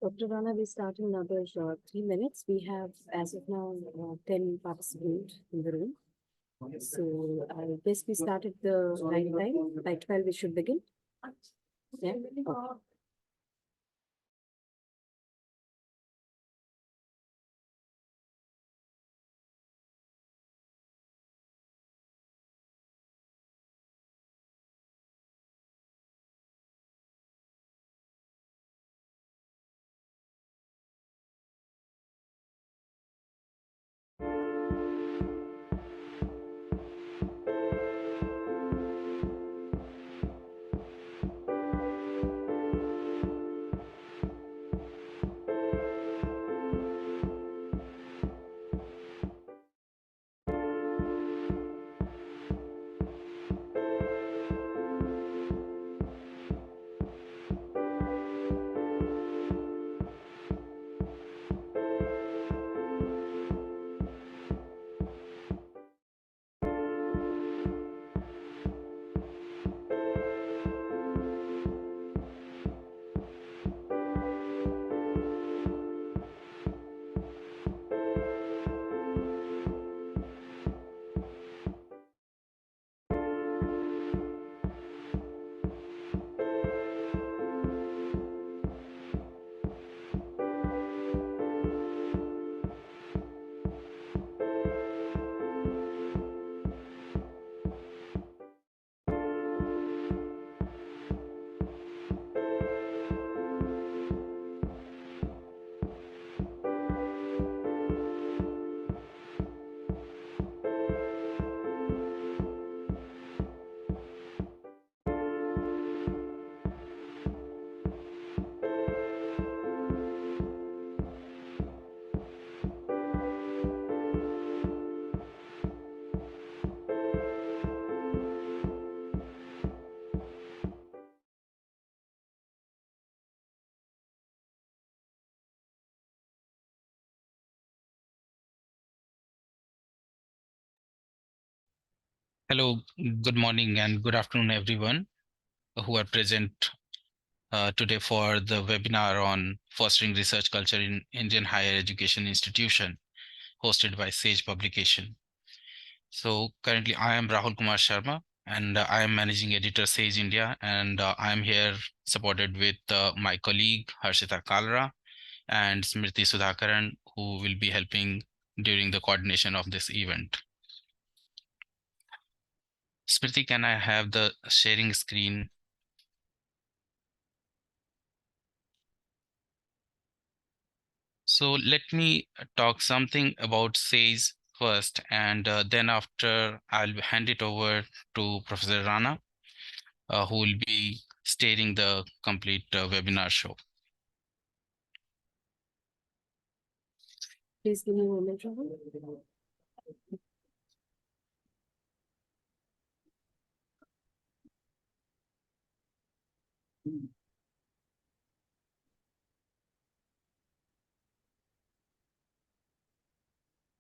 Dr. Rana, we start in another 3 minutes. We have, as of now, 10 participants in the room. So I guess we start at the right time. By 12, we should begin. Yeah. Okay. Hello, good morning and good afternoon, everyone who are present today for the webinar on fostering research culture in Indian higher education institution, hosted by Sage Publication. So currently, I am Rahul Kumar Sharma, and I am managing editor Sage India, and I am here supported with my colleague Harshita Kalra and Smriti Sudhakaran, who will be helping during the coordination of this event. Smriti, can I have the sharing screen? So let me talk something about SAGE first, and then after I'll hand it over to Professor Rana, who will be stating the complete webinar show. Please give me a moment, Rahul.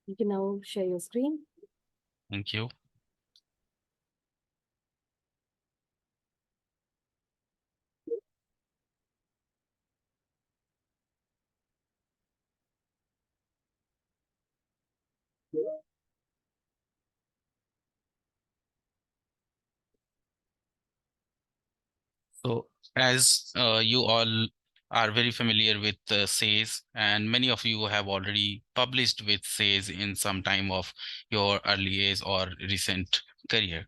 You can now share your screen. Thank you. So as you all are very familiar with SAGE, and many of you have already published with SAGE in some time of your early age or recent career.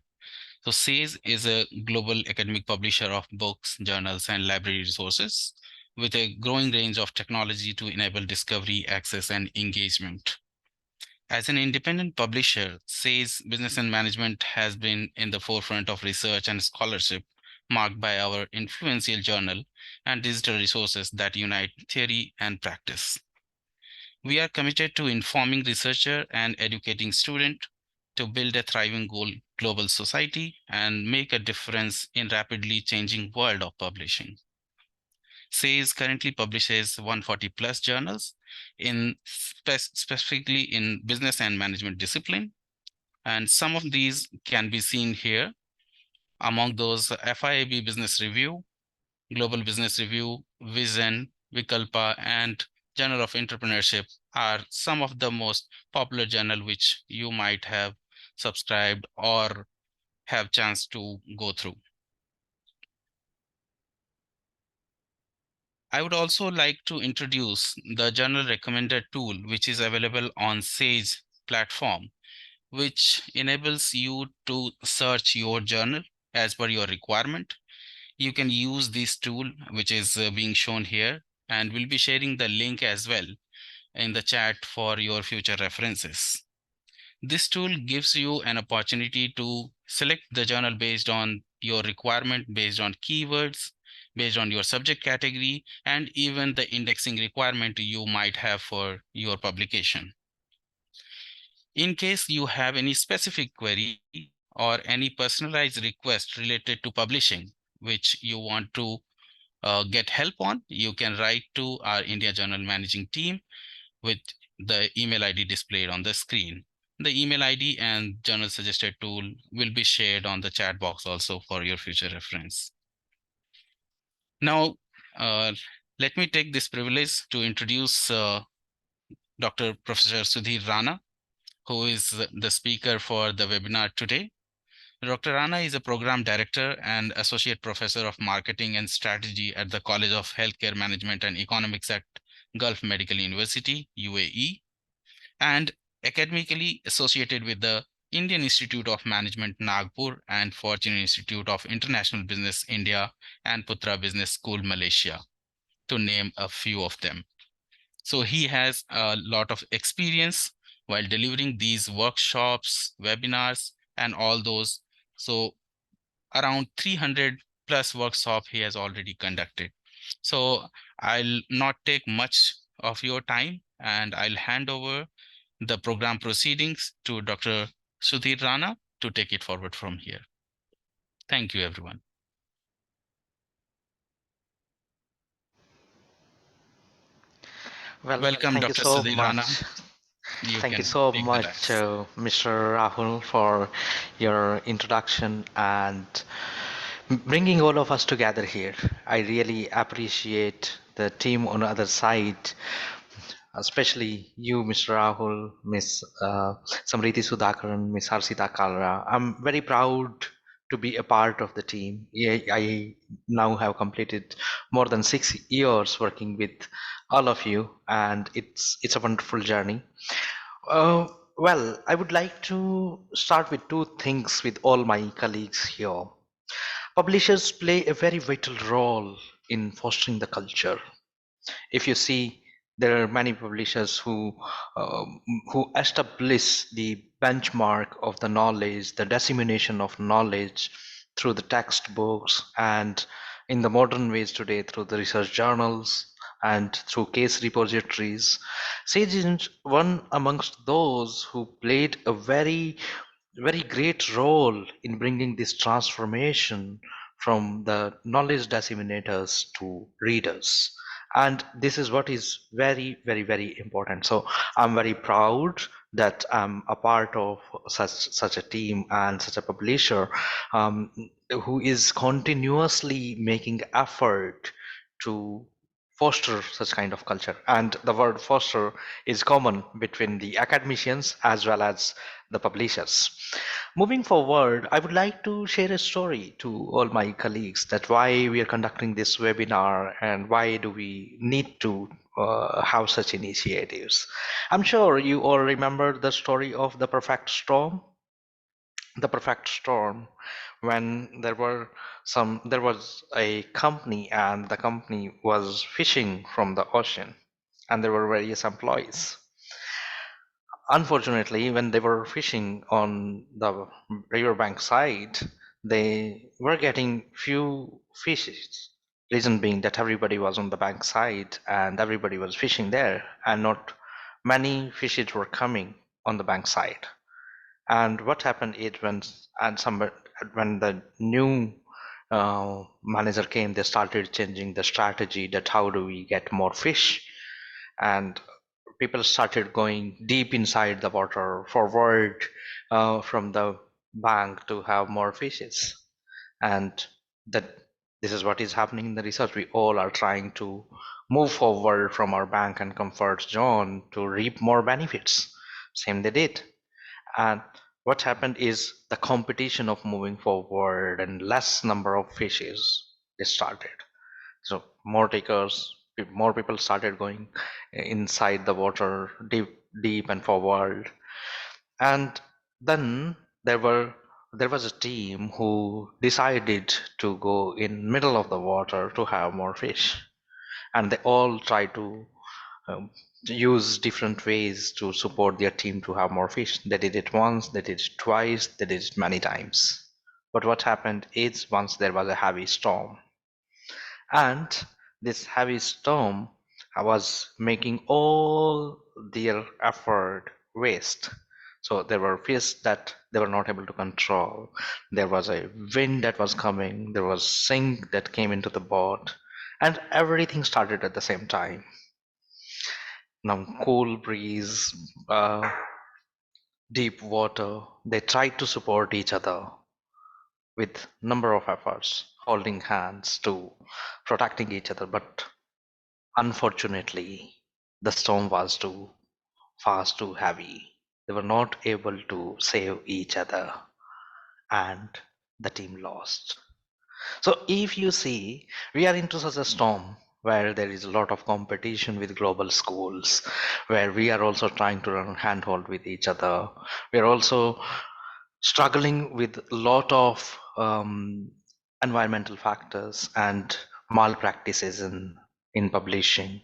So SAGE is a global academic publisher of books, journals, and library resources with a growing range of technology to enable discovery, access, and engagement. As an independent publisher, SAGE Business and Management has been in the forefront of research and scholarship, marked by our influential journal and digital resources that unite theory and practice. We are committed to informing researcher and educating student to build a thriving global society and make a difference in rapidly changing world of publishing. SAGE currently publishes 140 plus journals in specifically in business and management discipline. And some of these can be seen here. Among those, FIAB Business Review, Global Business Review, Vision, Vikalpa, and Journal of Entrepreneurship are some of the most popular journal which you might have subscribed or have chance to go through. I would also like to introduce the journal recommender tool, which is available on Sage platform, which enables you to search your journal as per your requirement. You can use this tool, which is being shown here, and we'll be sharing the link as well in the chat for your future references. This tool gives you an opportunity to select the journal based on your requirement, based on keywords, based on your subject category, and even the indexing requirement you might have for your publication. In case you have any specific query or any personalized request related to publishing, which you want to get help on, you can write to our India Journal Managing Team with the email ID displayed on the screen. The email ID and journal suggested tool will be shared on the chat box also for your future reference. Now, let me take this privilege to introduce Dr. Professor Sudhir Rana, who is the speaker for the webinar today. Dr. Rana is a program director and associate professor of marketing and strategy at the College of Healthcare Management and Economics at Gulf Medical University, UAE, and academically associated with the Indian Institute of Management, Nagpur, and Fortune Institute of International Business, India, and Putra Business School, Malaysia, to name a few of them. So he has a lot of experience while delivering these workshops, webinars, and all those. So around 300 plus workshop he has already conducted. So I'll not take much of your time, and I'll hand over the program proceedings to Dr. Sudhir Rana to take it forward from here. Thank you, everyone. Well, Welcome, thank you Dr. so Sudhir Rana. much. You Thank you can so take the much, dais. Mr. Rahul, for your introduction and bringing all of us together here. I really appreciate the team on the other side, especially you, Mr. Rahul, Miss Samriti Sudhakaran, Miss Harsita Kalra. I'm very proud to be a part of the team. I now have completed more than 6 years working with all of you, and it's a wonderful journey. Uh, well, I would like to start with two things with all my colleagues here. Publishers play a very vital role in fostering the culture. If you see, there are many publishers um, who establish the benchmark of the knowledge, the dissemination of knowledge through the textbooks, and in the modern ways today through the research journals and through case repositories. Sage is one amongst those who played a very great role in bringing this transformation from the knowledge disseminators to readers. And this is what is very important. So I'm very proud that I'm a part of such a team and such a publisher, um, who is continuously making effort to foster such kind of culture. And the word foster is common between the academicians as well as the publishers. Moving forward, I would like to share a story to all my colleagues that why we are conducting this webinar and why do we need to have such initiatives. I'm sure you all remember the story of the perfect storm. The perfect storm, when there was a company and the company was fishing from the ocean and there were various employees. Unfortunately, when they were fishing on the riverbank side, they were getting few fishes. Reason being that everybody was on the bank side and everybody was fishing there, and not many fishes were coming on the bank side. And what happened is when the new manager came, they started changing the strategy that how do we get more fish, and people started going deep inside the water forward from the bank to have more fishes. And that This is what is happening in the research. We all are trying to move forward from our bank and comfort zone to reap more benefits. Same they did. And what happened is the competition of moving forward and less number of fishes is started. So more takers, more people started going inside the water, deep and forward. And then there was a team who decided to go in middle of the water to have more fish, and they all tried to um, use different ways to support their team to have more fish. They did it once, they did it twice, they did it many times. But what happened is once there was a heavy storm, and this heavy storm was making all their effort waste. So there were fish that they were not able to control. There was a wind that was coming, there was sink that came into the boat, and everything started at the same time. Now cool breeze, deep water, they tried to support each other with number of efforts, holding hands to protecting each other. But unfortunately, the storm was too fast, too heavy. They were not able to save each other, and the team lost. So if you see, we are into such a storm where there is a lot of competition with global schools, where we are also trying to run handhold with each other. We are also struggling with a lot of environmental factors and malpractices in publishing.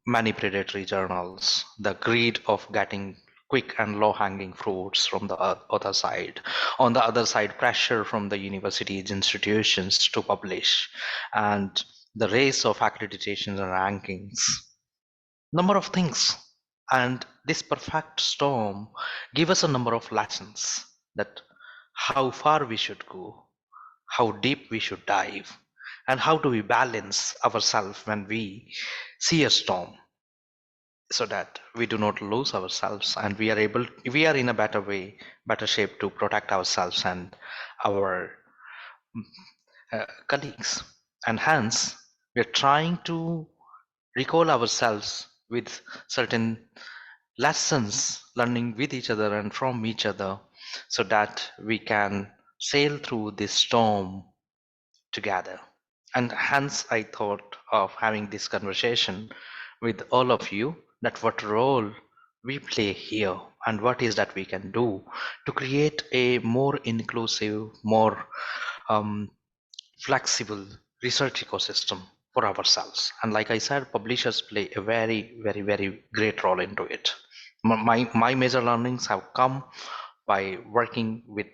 Many predatory journals, the greed of getting quick and low hanging fruits from the other side. On the other side, pressure from the universities, institutions to publish, and the race of accreditations and rankings. Number of things. And this perfect storm give us a number of lessons that how far we should go, how deep we should dive, and how do we balance ourselves when we see a storm, so that we do not lose ourselves and we are in a better shape to protect ourselves and our colleagues. And hence we are trying to recall ourselves with certain lessons, learning with each other and from each other, so that we can sail through this storm together. And hence I thought of having this conversation with all of you, that what role we play here and what is that we can do to create a more inclusive, more flexible research ecosystem for ourselves. And like I said, publishers play a very great role into it. My major learnings have come by working with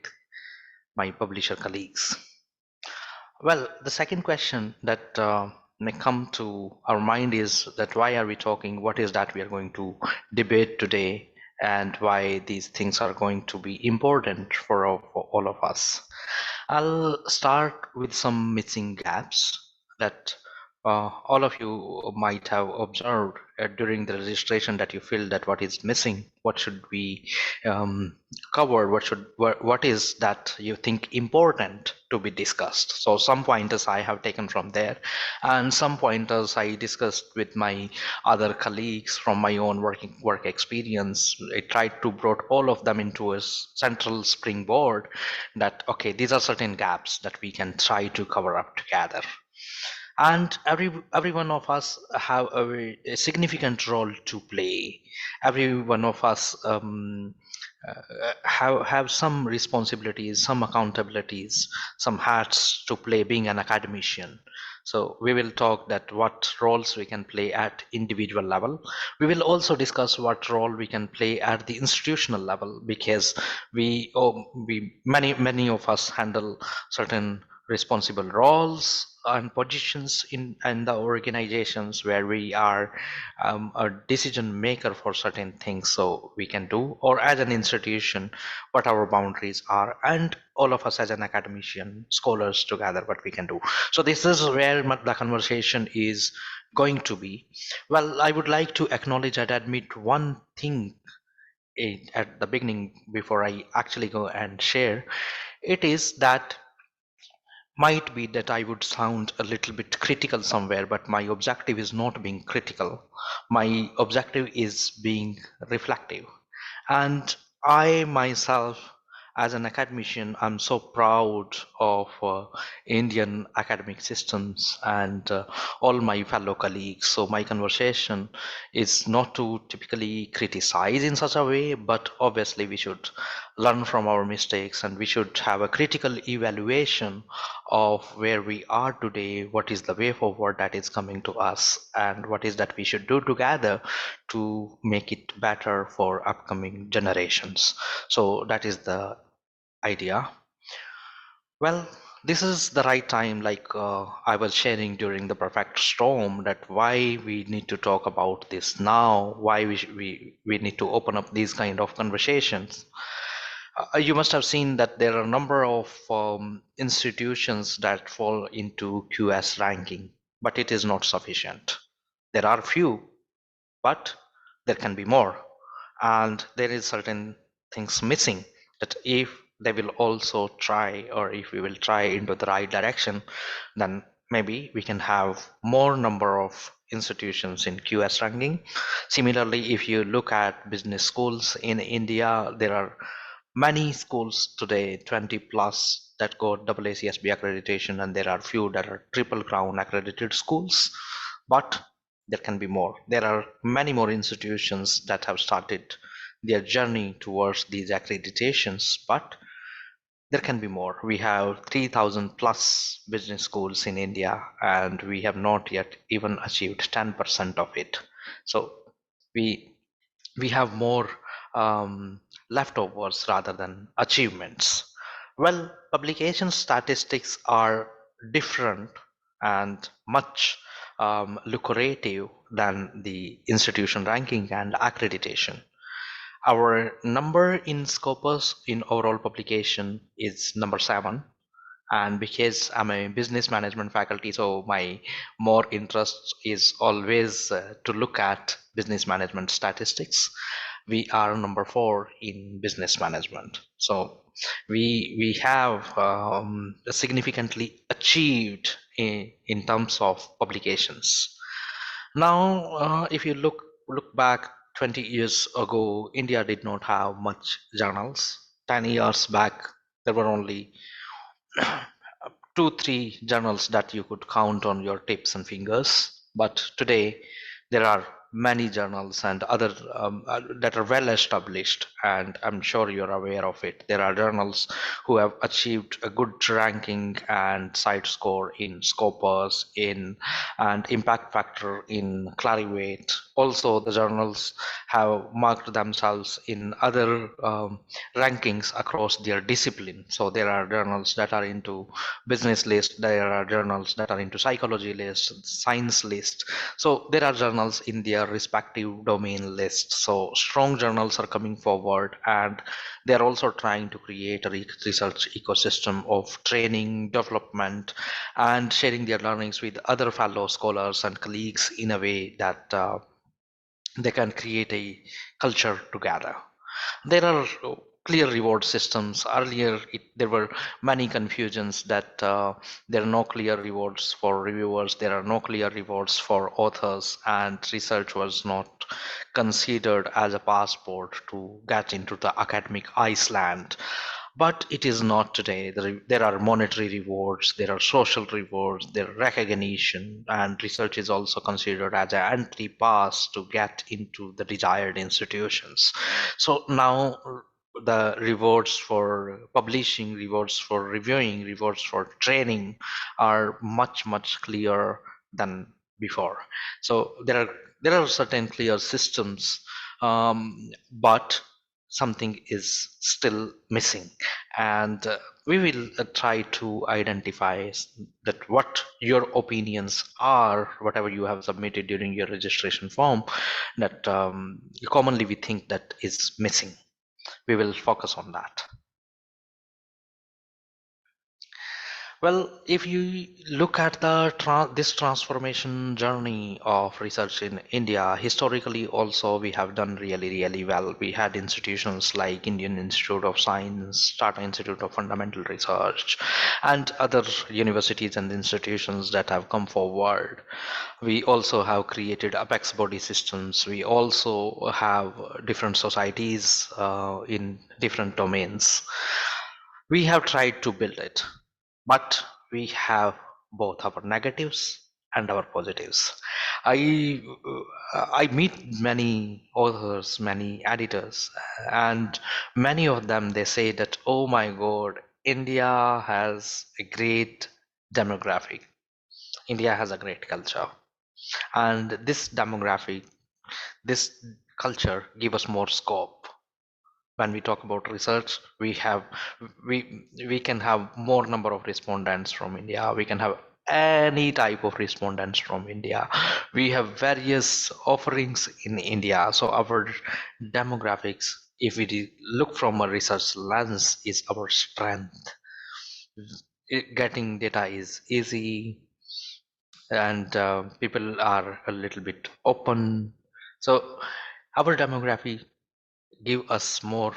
my publisher colleagues. Well, the second question that may come to our mind is that why are we talking? What is that we are going to debate today, and why these things are going to be important for all of us? I'll start with some missing gaps that all of you might have observed during the registration, that you feel that what is missing, what should be covered, what is that you think important to be discussed. So some pointers I have taken from there, and some pointers I discussed with my other colleagues from my own work experience. I tried to brought all of them into a central springboard, that okay, these are certain gaps that we can try to cover up together. And every one of us have a significant role to play. Every one of us have some responsibilities, some accountabilities, some hats to play being an academician. So we will talk that what roles we can play at individual level. We will also discuss what role we can play at the institutional level, because many of us handle certain responsible roles and positions in the organizations where we are a decision maker for certain things, so we can do, or as an institution what our boundaries are, and all of us as an academician, scholars together, what we can do. So this is where the conversation is going to be. Well, I would like to acknowledge and admit one thing at the beginning before I actually go and share. It is that Might be that I would sound a little bit critical somewhere, but my objective is not being critical. My objective is being reflective. And I myself, as an academician, I'm so proud of Indian academic systems and all my fellow colleagues. So my conversation is not to typically criticize in such a way, but obviously we should learn from our mistakes and we should have a critical evaluation of where we are today, what is the way forward that is coming to us, and what is that we should do together to make it better for upcoming generations. So that is the idea. Well, this is the right time, like I was sharing during the perfect storm, that why we need to talk about this now, why we need to open up these kind of conversations. You must have seen that there are a number of institutions that fall into QS ranking, but it is not sufficient. There are few, but there can be more, and there is certain things missing, that if they will also try, or if we will try into the right direction, then maybe we can have more number of institutions in QS ranking. Similarly, if you look at business schools in India, there are many schools today, 20 plus, that got AACSB accreditation, and there are few that are triple crown accredited schools, but there can be more. There are many more institutions that have started their journey towards these accreditations, but there can be more. We have 3,000 plus business schools in India, and we have not yet even achieved 10% of it. So we we have more um, leftovers rather than achievements. Well, publication statistics are different and much lucrative than the institution ranking and accreditation. Our number in Scopus in overall publication is number 7, and because I'm a business management faculty, so my more interest is always to look at business management statistics. We are number 4 in business management, so we have significantly achieved in terms of publications. Now, if you look back 20 years ago, India did not have much journals. 10 years back, there were only 2 3 journals that you could count on your tips and fingers, but today there are many journals and other that are well established, and I'm sure you're aware of it. There are journals who have achieved a good ranking and side score in Scopus, in and impact factor in Clarivate. Also, the journals have marked themselves in other rankings across their discipline. So there are journals that are into business list, there are journals that are into psychology list, science list. So there are journals in their respective domain lists. So strong journals are coming forward, and they're also trying to create a research ecosystem of training, development, and sharing their learnings with other fellow scholars and colleagues in a way that they can create a culture together. There are clear reward systems. Earlier, there were many confusions that there are no clear rewards for reviewers, there are no clear rewards for authors, and research was not considered as a passport to get into the academic Iceland. But it is not today. There are monetary rewards, there are social rewards, there are recognition, and research is also considered as an entry pass to get into the desired institutions. So now the rewards for publishing, rewards for reviewing, rewards for training are much clearer than before. So there are certain clear systems, but something is still missing, and we will try to identify that what your opinions are, whatever you have submitted during your registration form, that commonly we think that is missing. We will focus on that. Well, if you look at this transformation journey of research in India, historically also we have done really well. We had institutions like Indian Institute of Science, Tata Institute of Fundamental Research, and other universities and institutions that have come forward. We also have created apex body systems. We also have different societies in different domains. We have tried to build it, but we have both our negatives and our positives. I i meet many authors, many editors, and many of them, they say that, oh my god, India has a great demographic, India has a great culture, and this demographic, this culture give us more scope. When we talk about research, we can have more number of respondents from India, we can have any type of respondents from India, we have various offerings in India. So our demographics, if we look from a research lens, is our strength. Getting data is easy, and people are a little bit open. So our demography give us more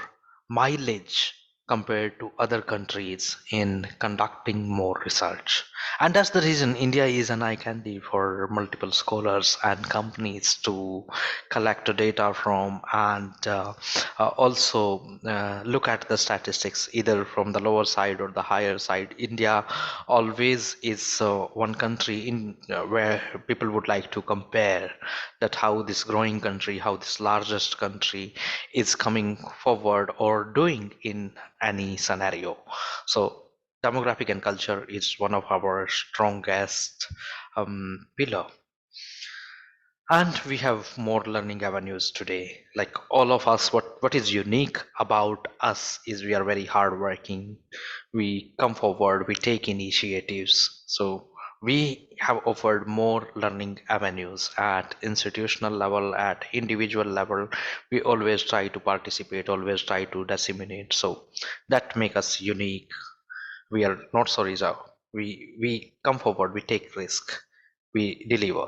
mileage compared to other countries in conducting more research. And that's the reason India is an eye candy for multiple scholars and companies to collect the data from, and also look at the statistics either from the lower side or the higher side. India always is one country in where people would like to compare, that how this growing country, how this largest country is coming forward or doing in any scenario. So demographic and culture is one of our strongest pillar. And we have more learning avenues today. Like all of us, what is unique about us is we are very hardworking. We come forward, we take initiatives. So we have offered more learning avenues at institutional level, at individual level. We always try to participate, always try to disseminate. So that make us unique. We are not so reserved. We come forward, we take risk, we deliver.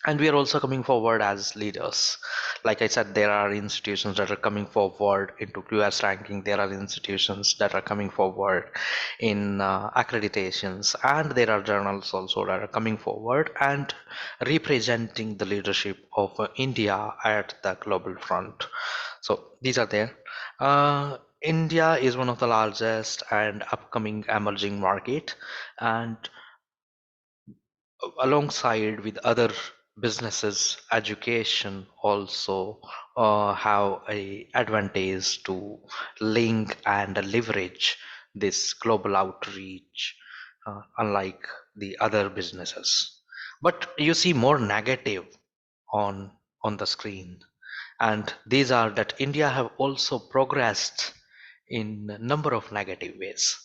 And we are also coming forward as leaders. Like I said, there are institutions that are coming forward into QS ranking, there are institutions that are coming forward in accreditations, and there are journals also that are coming forward and representing the leadership of India at the global front. So these are there. India is one of the largest and upcoming emerging market, and alongside with other businesses, education also have a advantage to link and leverage this global outreach, unlike the other businesses. But you see more negative on the screen, and these are that India have also progressed in a number of negative ways.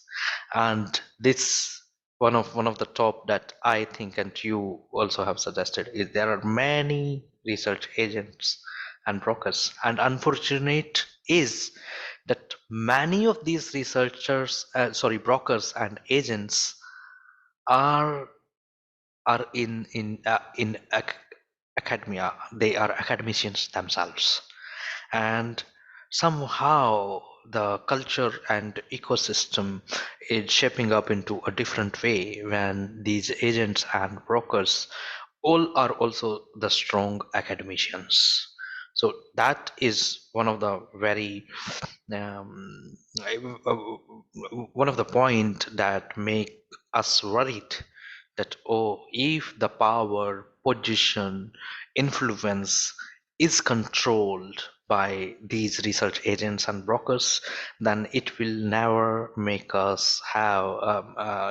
And this one of the top that I think, and you also have suggested, is there are many research agents and brokers, and unfortunate is that many of these brokers and agents are in academia. They are academicians themselves, and somehow the culture and ecosystem is shaping up into a different way when these agents and brokers all are also the strong academicians. So that is one of the very um, one of the point that make us worried, that, oh, if the power, position, influence is controlled by these research agents and brokers, then it will never make us have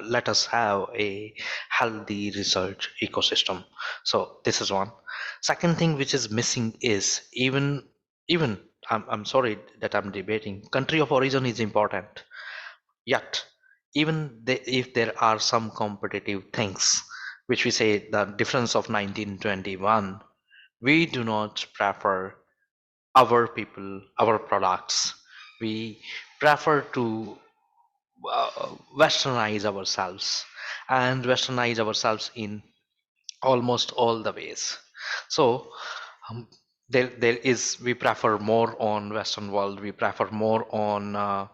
let us have a healthy research ecosystem. So this is one. Second thing which is missing is, even I'm sorry that I'm debating, country of origin is important, yet even if there are some competitive things which we say the difference of 1921, we do not prefer our people, our products. We prefer to westernize ourselves and westernize ourselves in almost all the ways. So um, there is, we prefer more on Western world, we prefer more on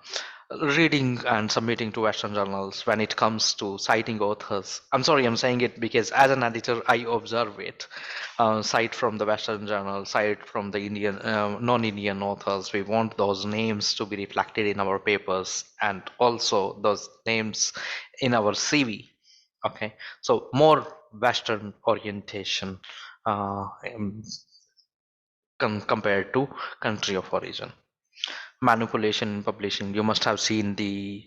reading and submitting to Western journals when it comes to citing authors. I'm sorry, I'm saying it because as an editor I observe it. Cite from the Western journal, cite from the Indian non-Indian authors. We want those names to be reflected in our papers and also those names in our CV. Okay, so more Western orientation compared to country of origin. Manipulation in publishing. You must have seen the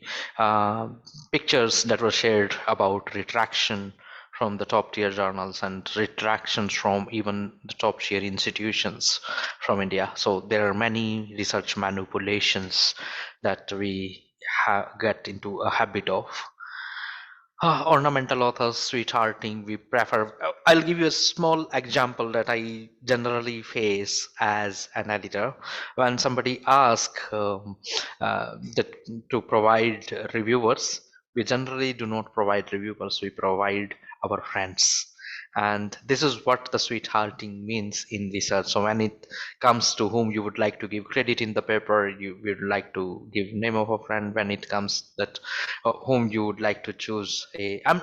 pictures that were shared about retraction from the top tier journals and retractions from even the top tier institutions from India. So there are many research manipulations that we get into a habit of. Ornamental authors, sweethearting, we prefer. I'll give you a small example that I generally face as an editor. When somebody asks to provide reviewers, we generally do not provide reviewers, we provide our friends. And this is what the sweethearting means in research. So when it comes to whom you would like to give credit in the paper, you would like to give name of a friend. When it comes that whom you would like to choose I'm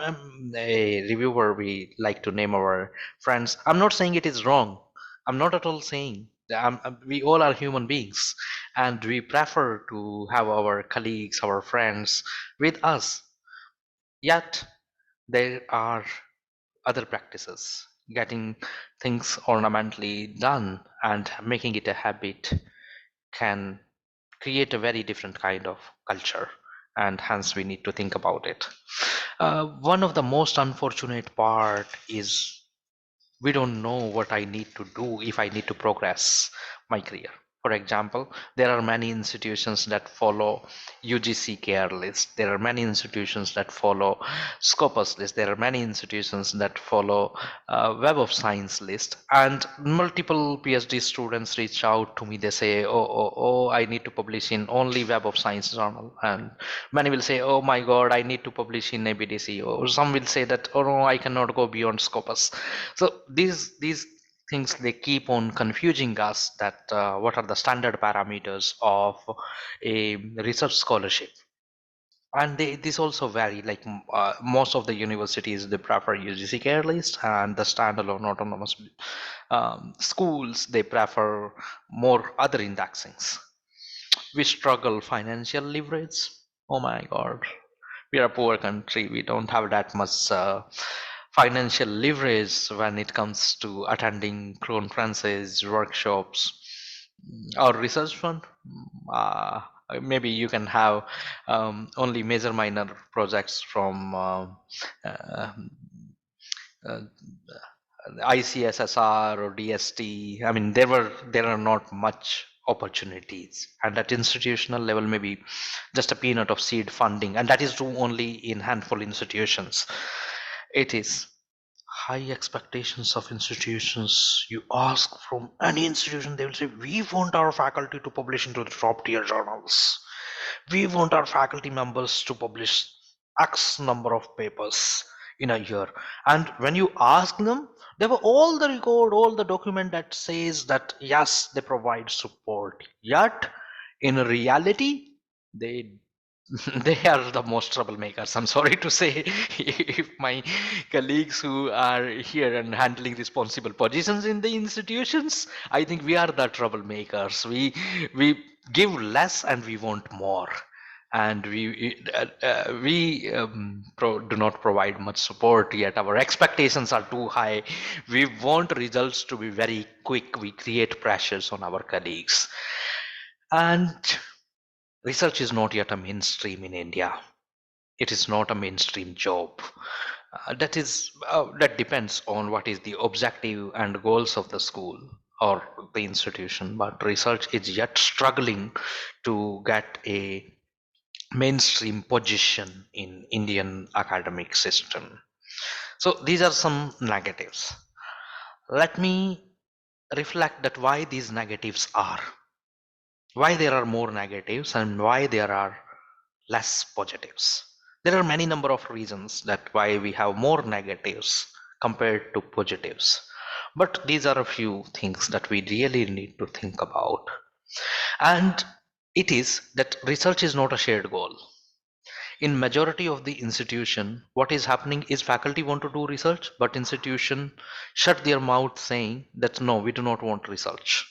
a reviewer, we like to name our friends. I'm not saying it is wrong, I'm not at all saying we all are human beings and we prefer to have our colleagues, our friends with us. Yet there are other practices, getting things ornamentally done and making it a habit can create a very different kind of culture, and hence we need to think about it. One of the most unfortunate part is we don't know what I need to do if I need to progress my career. For example, there are many institutions that follow UGC care list. There are many institutions that follow Scopus list. There are many institutions that follow Web of Science list. And multiple PhD students reach out to me. They say, oh, I need to publish in only Web of Science journal. And many will say, oh my God, I need to publish in ABDC. Or some will say that, oh no, I cannot go beyond Scopus. So these things, they keep on confusing us that what are the standard parameters of a research scholarship. And this also vary, like most of the universities, they prefer UGC care list, and the standalone autonomous schools, they prefer more other indexings. We struggle financial leverage. Oh my God, we are a poor country, we don't have that much financial leverage when it comes to attending conferences, workshops, or research fund. uh, Maybe you can have only major minor projects from uh, uh, ICSSR or DST. I mean, there are not much opportunities, and at institutional level, maybe just a peanut of seed funding, and that is true only in handful institutions. It is high expectations of institutions. You ask from any institution, they will say, we want our faculty to publish into the top tier journals. We want our faculty members to publish X number of papers in a year. And when you ask them, they have all the record, all the document that says that yes, they provide support. Yet in reality, they they are the most troublemakers. I'm sorry to say, if my colleagues who are here and handling responsible positions in the institutions, I think we are the troublemakers. We give less and we want more, and we do not provide much support, yet our expectations are too high. We want results to be very quick. We create pressures on our colleagues, and research is not yet a mainstream in India. It is not a mainstream job. That depends on what is the objective and goals of the school or the institution. But research is yet struggling to get a mainstream position in Indian academic system. So these are some negatives. Let me reflect that why these negatives are, why there are more negatives and why there are less positives. There are many number of reasons that why we have more negatives compared to positives. But these are a few things that we really need to think about. And it is that research is not a shared goal. In majority of the institution, what is happening is faculty want to do research, but institution shut their mouth saying that no, we do not want research.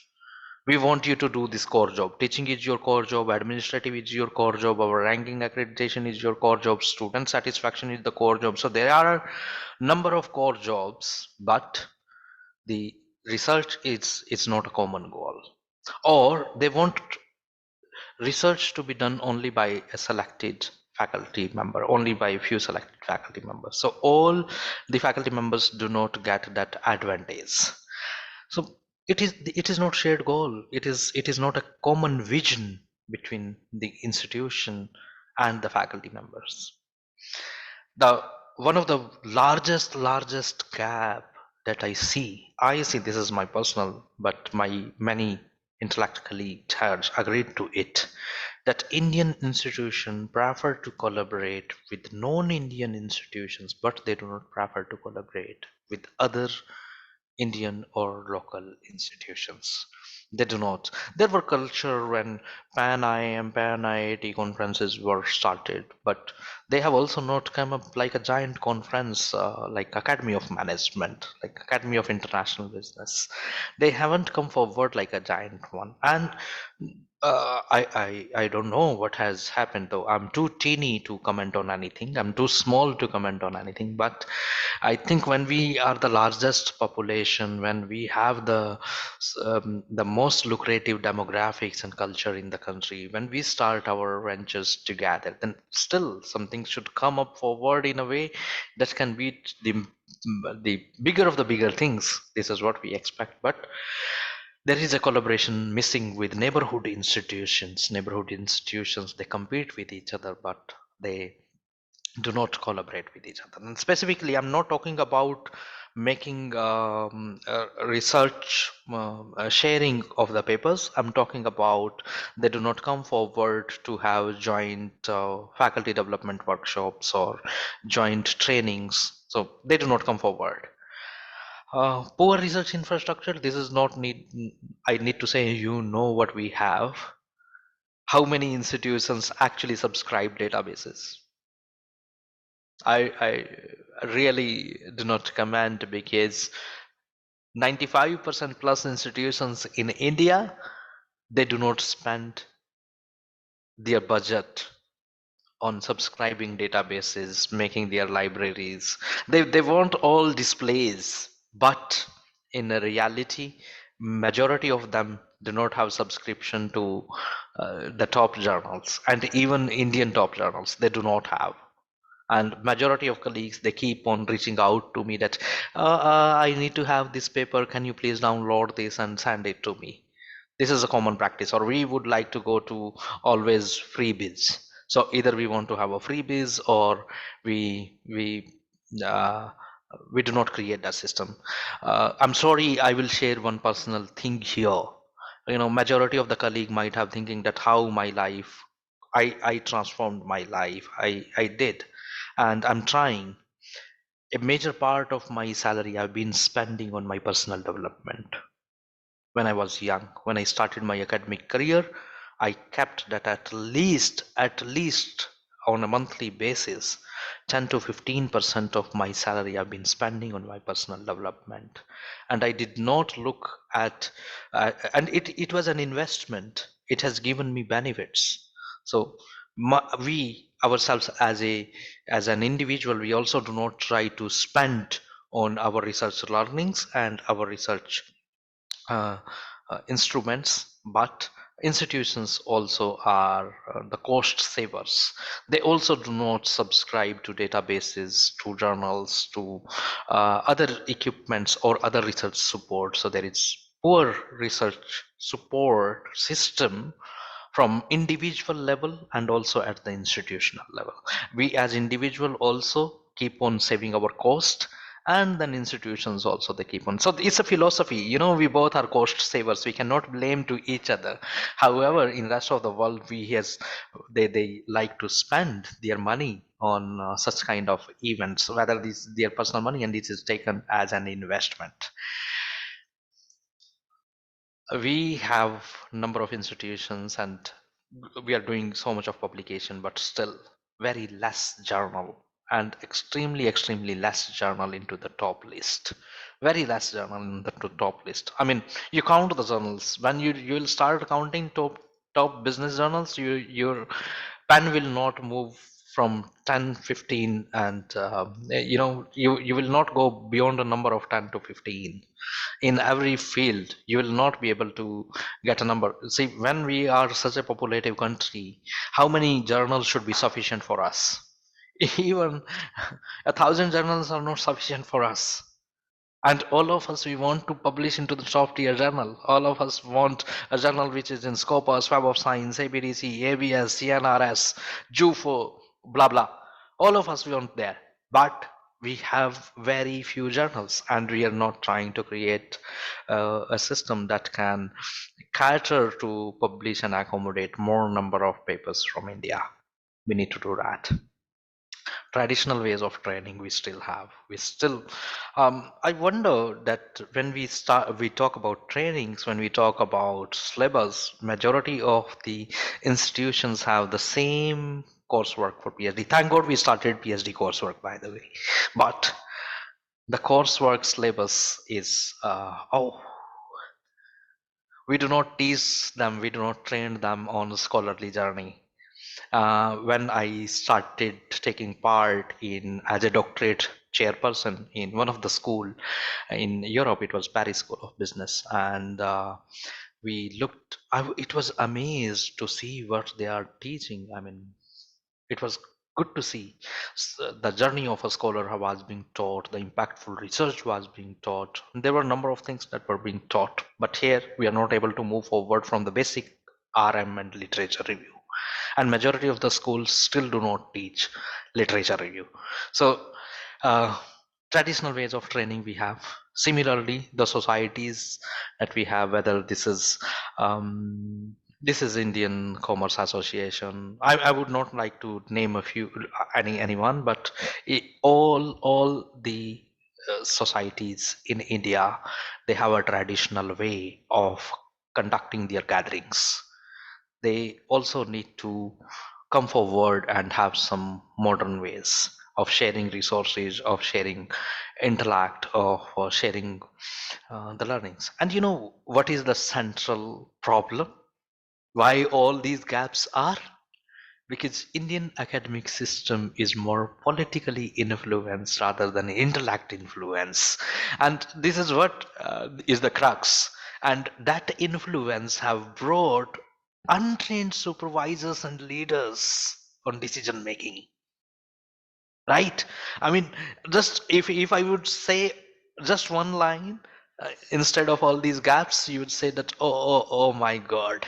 We want you to do this core job. Teaching is your core job, administrative is your core job, our ranking accreditation is your core job, student satisfaction is the core job. So there are a number of core jobs, but the research is not a common goal. Or they want research to be done only by a selected faculty member, only by a few selected faculty members. So all the faculty members do not get that advantage. So it is not shared goal. It is not a common vision between the institution and the faculty members. The one of the largest gap that I see this is my personal, but my many intellectually charged agreed to it, that Indian institutions prefer to collaborate with non-Indian institutions, but they do not prefer to collaborate with other Indian or local institutions. They do not. There were culture when Pan-IIM, Pan-IIT conferences were started, but they have also not come up like a giant conference like Academy of Management, like Academy of International Business. They haven't come forward like a giant one. And I don't know what has happened though. I'm too teeny to comment on anything. I'm too small to comment on anything. But I think when we are the largest population, when we have the most lucrative demographics and culture in the country, when we start our ventures together, then still something should come up forward in a way that can beat the bigger of the bigger things. This is what we expect. But there is a collaboration missing with neighborhood institutions. Neighborhood institutions, they compete with each other, but they do not collaborate with each other. And specifically, I'm not talking about making research sharing of the papers. I'm talking about they do not come forward to have joint faculty development workshops or joint trainings. So they do not come forward. Poor research infrastructure. This is not need. I need to say, you know what we have. How many institutions actually subscribe databases? I really do not comment because 95% plus institutions in India, they do not spend their budget on subscribing databases, making their libraries. They want all displays, but in reality, majority of them do not have subscription to the top journals, and even Indian top journals, they do not have. And majority of colleagues, they keep on reaching out to me that I need to have this paper, can you please download this and send it to me. This is a common practice, or we would like to go to always freebies. So either we want to have a freebies, or uh, we do not create that system. I'm sorry, I will share one personal thing here. You know, majority of the colleague might have thinking that how my life, I transformed my life. I did, and I'm trying. A major part of my salary I've been spending on my personal development. When I was young, when I started my academic career, I kept that at least on a monthly basis, 10 to 15% of my salary I've been spending on my personal development. And I did not look at, and it was an investment. It has given me benefits. So we ourselves as an individual, we also do not try to spend on our research learnings and our research uh, instruments, but institutions also are the cost savers. They also do not subscribe to databases, to journals, to other equipments or other research support. So there is poor research support system from individual level and also at the institutional level. We as individual also keep on saving our cost, and then institutions also, they keep on. So it's a philosophy, we both are cost savers, we cannot blame to each other. However, in rest of the world, they like to spend their money on such kind of events, whether this their personal money and it is taken as an investment. We have number of institutions and we are doing so much of publication, but still very less journal, and extremely less journal into the top list. Very less journal in the top list. I mean, you count the journals. When you will start counting top business journals, your pen will not move from 10, 15, and you will not go beyond a number of 10 to 15 in every field. You will not be able to get a number. See, when we are such a populative country, how many journals should be sufficient for us? Even 1,000 journals are not sufficient for us. And all of us, we want to publish into the top tier journal. All of us want a journal which is in Scopus, Web of Science, ABDC, ABS, CNRS, JUFO, blah blah. All of us want there. But we have very few journals, and we are not trying to create a system that can cater to publish and accommodate more number of papers from India. We need to do that. Traditional ways of training we still have. I wonder that when we talk about trainings, when we talk about syllabus, majority of the institutions have the same coursework for PhD. Thank God we started PhD coursework, by the way. But the coursework syllabus is we do not teach them, we do not train them on a scholarly journey. When I started taking part in as a doctorate chairperson in one of the school in Europe, it was Paris School of Business, and we looked. It was amazed to see what they are teaching. I mean, it was good to see the journey of a scholar was being taught, the impactful research was being taught. There were a number of things that were being taught, but here we are not able to move forward from the basic RM and literature review, and majority of the schools still do not teach literature review. So traditional ways of training we have. Similarly, the societies that we have, whether this is Indian Commerce Association. I would not like to name a few anyone, but all the societies in India, they have a traditional way of conducting their gatherings. They also need to come forward and have some modern ways of sharing resources, of sharing intellect, of sharing the learnings. And you know what is the central problem? Why all these gaps are? Because Indian academic system is more politically influenced rather than intellect influence, and this is what is the crux. And that influence have brought untrained supervisors and leaders on decision making, right? I mean, just if I would say just one line, instead of all these gaps, you would say that oh my god,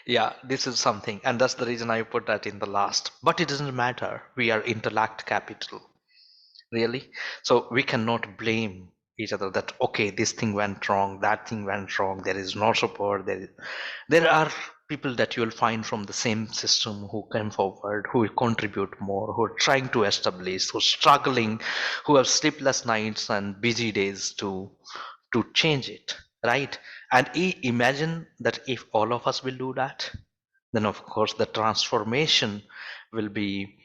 yeah, this is something. And that's the reason I put that in the last. But it doesn't matter, we are intellect capital, really. So we cannot blame each other that okay, this thing went wrong, that thing went wrong, there is no support. There are people that you will find from the same system who came forward, who will contribute more, who are trying to establish, who are struggling, who have sleepless nights and busy days to change it, right? And imagine that if all of us will do that, then of course the transformation will be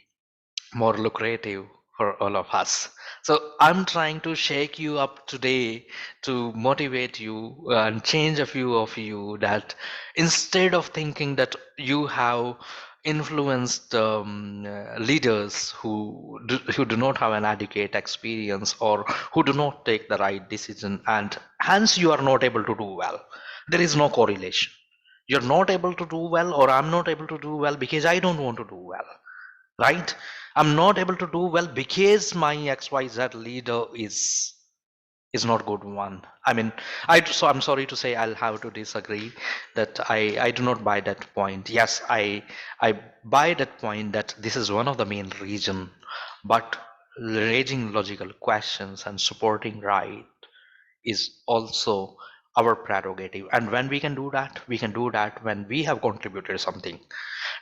more lucrative for all of us. So I'm trying to shake you up today to motivate you and change a few of you, that instead of thinking that you have influenced leaders who do not have an adequate experience or who do not take the right decision, and hence you are not able to do well. There is no correlation. You're not able to do well, or I'm not able to do well because I don't want to do well, right? I'm not able to do well because my XYZ leader is not good one. I mean, I'm sorry to say I'll have to disagree that I do not buy that point. Yes, I buy that point that this is one of the main reason, but raising logical questions and supporting right is also our prerogative. And when we can do that, we can do that when we have contributed something.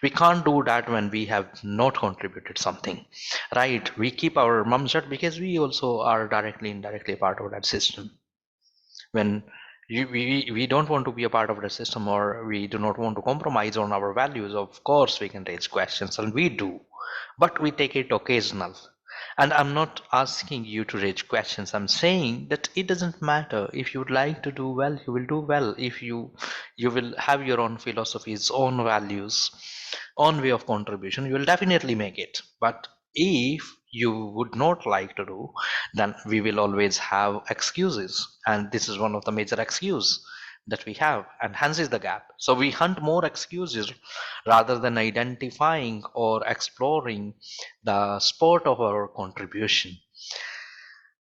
We can't do that when we have not contributed something, right? We keep our mum shut because we also are directly, indirectly part of that system. When we don't want to be a part of the system, or we do not want to compromise on our values, of course we can raise questions, and we do, but we take it occasional. And I'm not asking you to raise questions. I'm saying that it doesn't matter. If you would like to do well, you will do well. If you will have your own philosophies, own values, own way of contribution, you will definitely make it. But if you would not like to do, then we will always have excuses, and this is one of the major excuse that we have, and hence is the gap. So we hunt more excuses rather than identifying or exploring the sport of our contribution.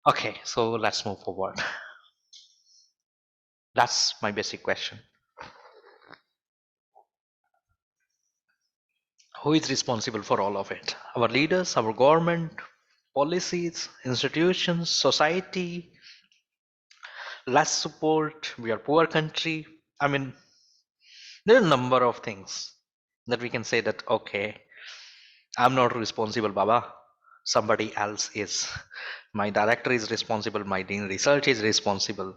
Okay, so let's move forward. That's my basic question. Who is responsible for all of it? Our leaders, our government, policies, institutions, society, less support, we are poor country. I mean, there are a number of things that we can say that, okay, I'm not responsible, Baba. Somebody else is. My director is responsible. My dean research is responsible.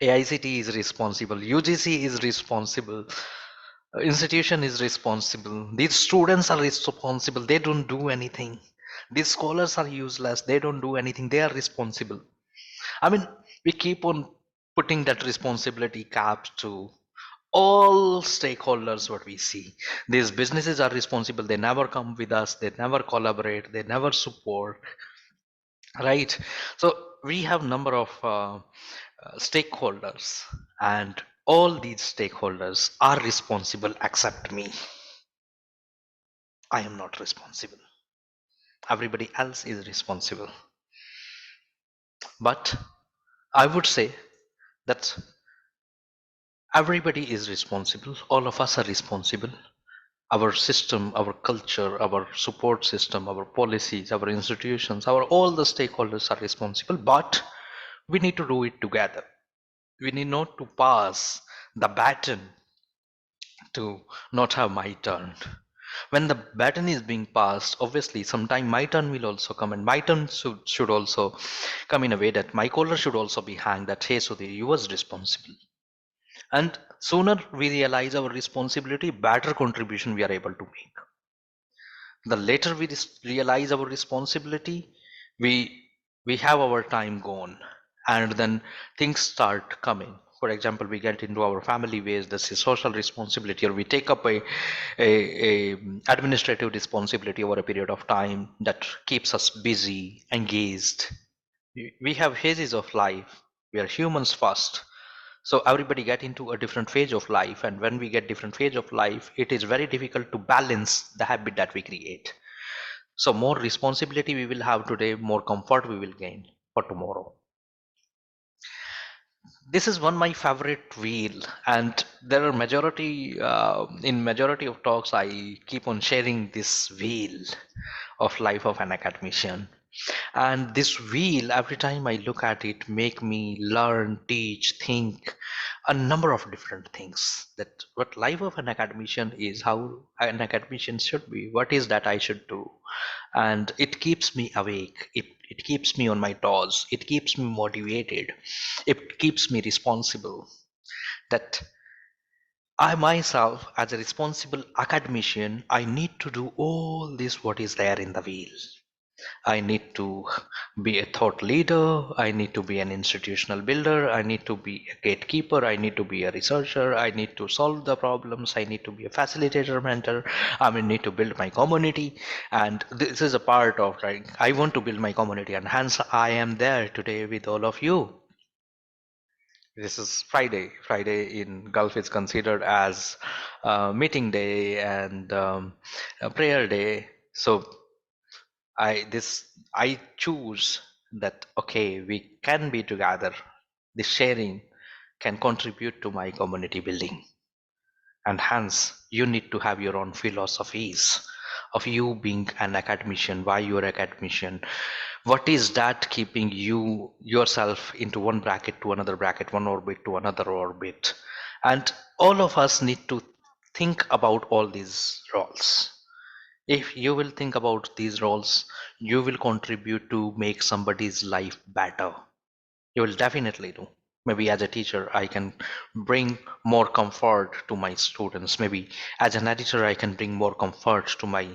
AICT is responsible. UGC is responsible. Institution is responsible. These students are responsible. They don't do anything. These scholars are useless. They don't do anything. They are responsible. I mean, we keep on putting that responsibility cap to all stakeholders. What we see, these businesses are responsible. They never come with us. They never collaborate. They never support, right? So we have number of stakeholders, and all these stakeholders are responsible except me. I am not responsible. Everybody else is responsible. But I would say that everybody is responsible. All of us are responsible. Our system, our culture, our support system, our policies, our institutions, our all the stakeholders are responsible, but we need to do it together. We need not to pass the baton to not have my turn. When the baton is being passed, obviously sometime my turn will also come, and my turn should also come in a way that my collar should also be hanged, that hey Sudhir, you was responsible. And sooner we realize our responsibility, better contribution we are able to make. The later we realize our responsibility, we have our time gone, and then things start coming. For example, we get into our family ways, this is social responsibility, or we take up a administrative responsibility over a period of time that keeps us busy, engaged. We have phases of life. We are humans first, so everybody get into a different phase of life, and when we get different phase of life, it is very difficult to balance the habit that we create. So more responsibility we will have today, more comfort we will gain for tomorrow. This is one my favorite wheel, and there are majority in majority of talks I keep on sharing this wheel of life of an academician. And this wheel, every time I look at it, make me learn, teach, think a number of different things. That what life of an academician is, how an academician should be, what is that I should do. And it keeps me awake. It keeps me on my toes. It keeps me motivated. It keeps me responsible. That I myself, as a responsible academician, I need to do all this what is there in the wheel. I need to be a thought leader. I need to be an institutional builder. I need to be a gatekeeper. I need to be a researcher. I need to solve the problems. I need to be a facilitator, mentor. I mean, need to build my community. And this is a part of, like, I want to build my community, and hence I am there today with all of you. This is Friday. Friday in Gulf is considered as meeting day and a prayer day. So I choose that, okay, we can be together. The sharing can contribute to my community building, and hence you need to have your own philosophies of you being an academician, why you're an academician, what is that keeping you yourself into one bracket to another bracket, one orbit to another orbit. And all of us need to think about all these roles. If you will think about these roles, you will contribute to make somebody's life better. You will definitely do. Maybe as a teacher, I can bring more comfort to my students. Maybe as an editor, I can bring more comfort to my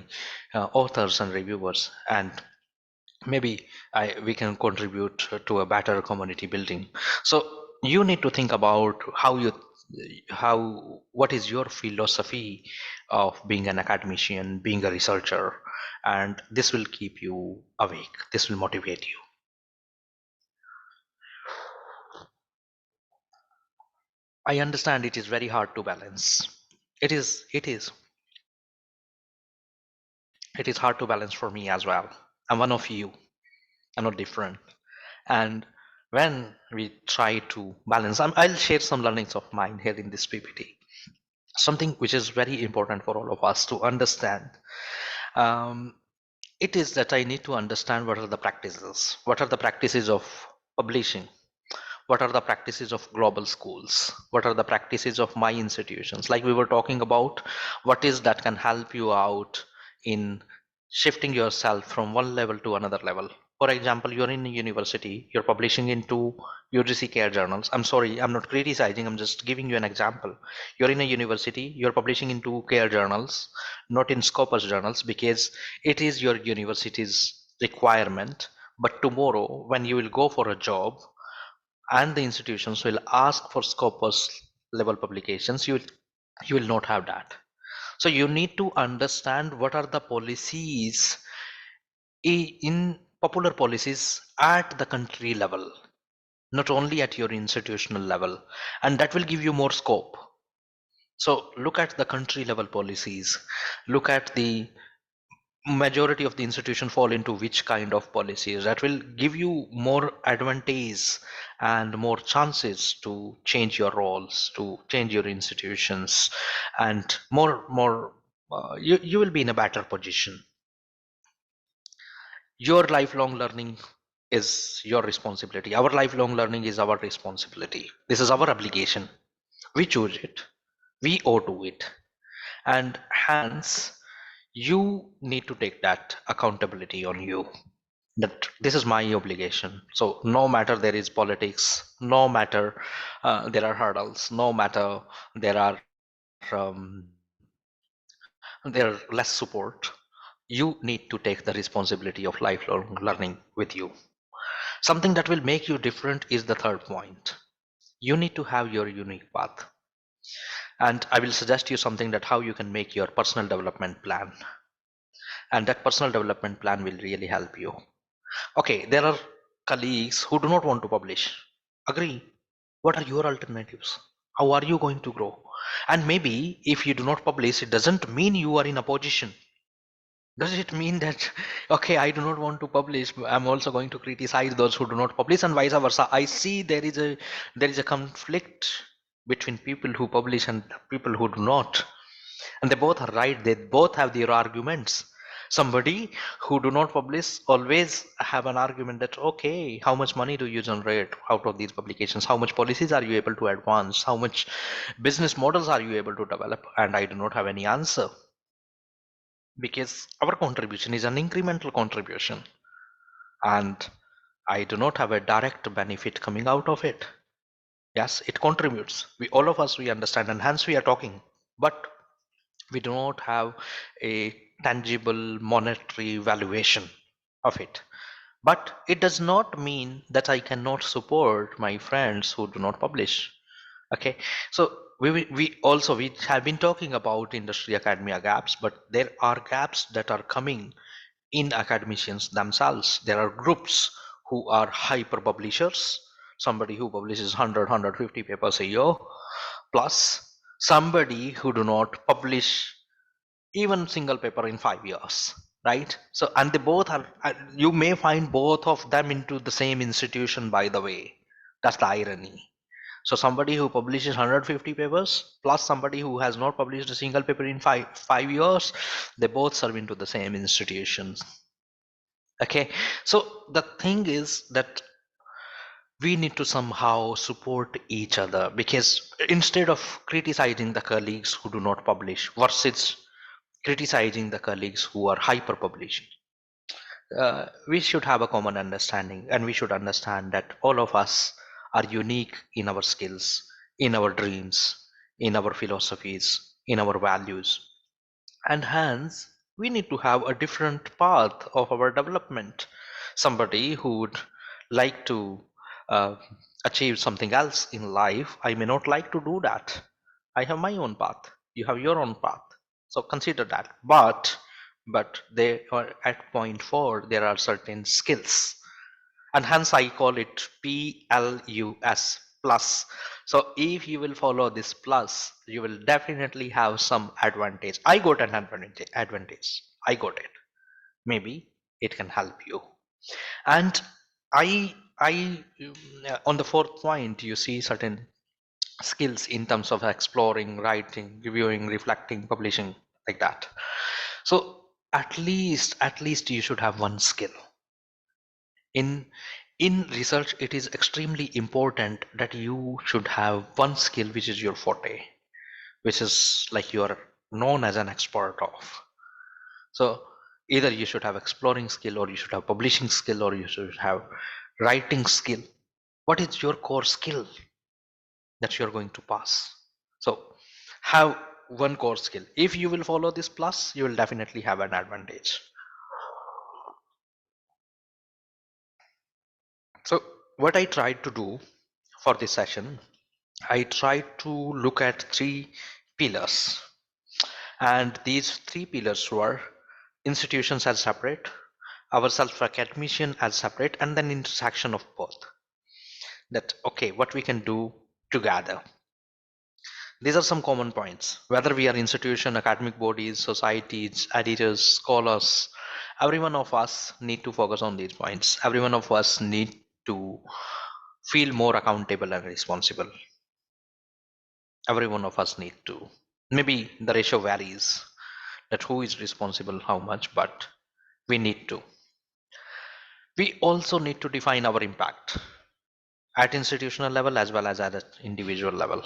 authors and reviewers. And maybe we can contribute to a better community building. So you need to think about what is your philosophy of being an academician, being a researcher, and this will keep you awake. This will motivate you. I understand it is very hard to balance. It is hard to balance for me as well. I'm one of you. I'm not different. And when we try to balance, I'll share some learnings of mine here in this PPT. Something which is very important for all of us to understand. Um, it is that I need to understand what are the practices. What are the practices of publishing? What are the practices of global schools? What are the practices of my institutions? Like we were talking about, what is that can help you out in shifting yourself from one level to another level? For example, you're in a university, you're publishing into UGC care journals. I'm sorry, I'm not criticizing, I'm just giving you an example. You're in a university, you're publishing into care journals, not in Scopus journals, because it is your university's requirement. But tomorrow, when you will go for a job, and the institutions will ask for Scopus level publications, you will not have that. So you need to understand what are the policies in popular policies at the country level, not only at your institutional level, and that will give you more scope. So look at the country level policies, look at the majority of the institution fall into which kind of policies. That will give you more advantage and more chances to change your roles, to change your institutions, and more you will be in a better position. Your lifelong learning is your responsibility. Our lifelong learning is our responsibility. This is our obligation. We choose it, we owe to it, and hence you need to take that accountability on you, that this is my obligation. So no matter there is politics, no matter there are hurdles, no matter there are there are less support, you need to take the responsibility of lifelong learning with you. Something that will make you different is the third point. You need to have your unique path, and I will suggest you something, that how you can make your personal development plan, and that personal development plan will really help you. Okay, there are colleagues who do not want to publish. Agree. What are your alternatives? How are you going to grow? And maybe if you do not publish, it doesn't mean you are in a position. Does it mean that, okay, I do not want to publish, I'm also going to criticize those who do not publish, and vice versa? I see there is a conflict between people who publish and people who do not. And they both are right, they both have their arguments. Somebody who do not publish always have an argument that, okay, how much money do you generate out of these publications, how much policies are you able to advance, how much business models are you able to develop? And I do not have any answer, because our contribution is an incremental contribution, and I do not have a direct benefit coming out of it. Yes, it contributes, we all of us, we understand, and hence we are talking, but we do not have a tangible monetary valuation of it. But it does not mean that I cannot support my friends who do not publish. Okay, so we have been talking about industry academia gaps, but there are gaps that are coming in academicians themselves. There are groups who are hyper publishers, somebody who publishes 100 papers a year, plus somebody who do not publish even single paper in 5 years, right? So, and they both are, you may find both of them into the same institution, by the way. That's the irony. So somebody who publishes 150 papers plus somebody who has not published a single paper in five years, they both serve into the same institutions. Okay, so the thing is that we need to somehow support each other, because instead of criticizing the colleagues who do not publish versus criticizing the colleagues who are hyper publishing, we should have a common understanding, and we should understand that all of us are unique in our skills, in our dreams, in our philosophies, in our values, and hence we need to have a different path of our development. Somebody who would like to uh, achieve something else in life, I may not like to do that. I have my own path, you have your own path, so consider that. But they are at point 4, there are certain skills, and hence I call it plus plus. So if you will follow this plus, you will definitely have some advantage. I got an advantage. I got it. Maybe it can help you. And I on the 4th point, you see certain skills in terms of exploring, writing, reviewing, reflecting, publishing, like that. So at least you should have one skill. In research, it is extremely important that you should have one skill which is your forte, which is like you are known as an expert of. So either you should have exploring skill, or you should have publishing skill, or you should have writing skill. What is your core skill that you're going to pass? So have one core skill. If you will follow this plus, you will definitely have an advantage. So what I tried to do for this session, I tried to look at 3 pillars, and these 3 pillars were institutions as separate, our self-recognition as separate, and then intersection of both. That okay, what we can do together. These are some common points. Whether we are institution, academic bodies, societies, editors, scholars, every one of us need to focus on these points. Every one of us need to feel more accountable and responsible. Every one of us need to. Maybe the ratio varies, that who is responsible how much, but we need to. We also need to define our impact at institutional level as well as at an individual level.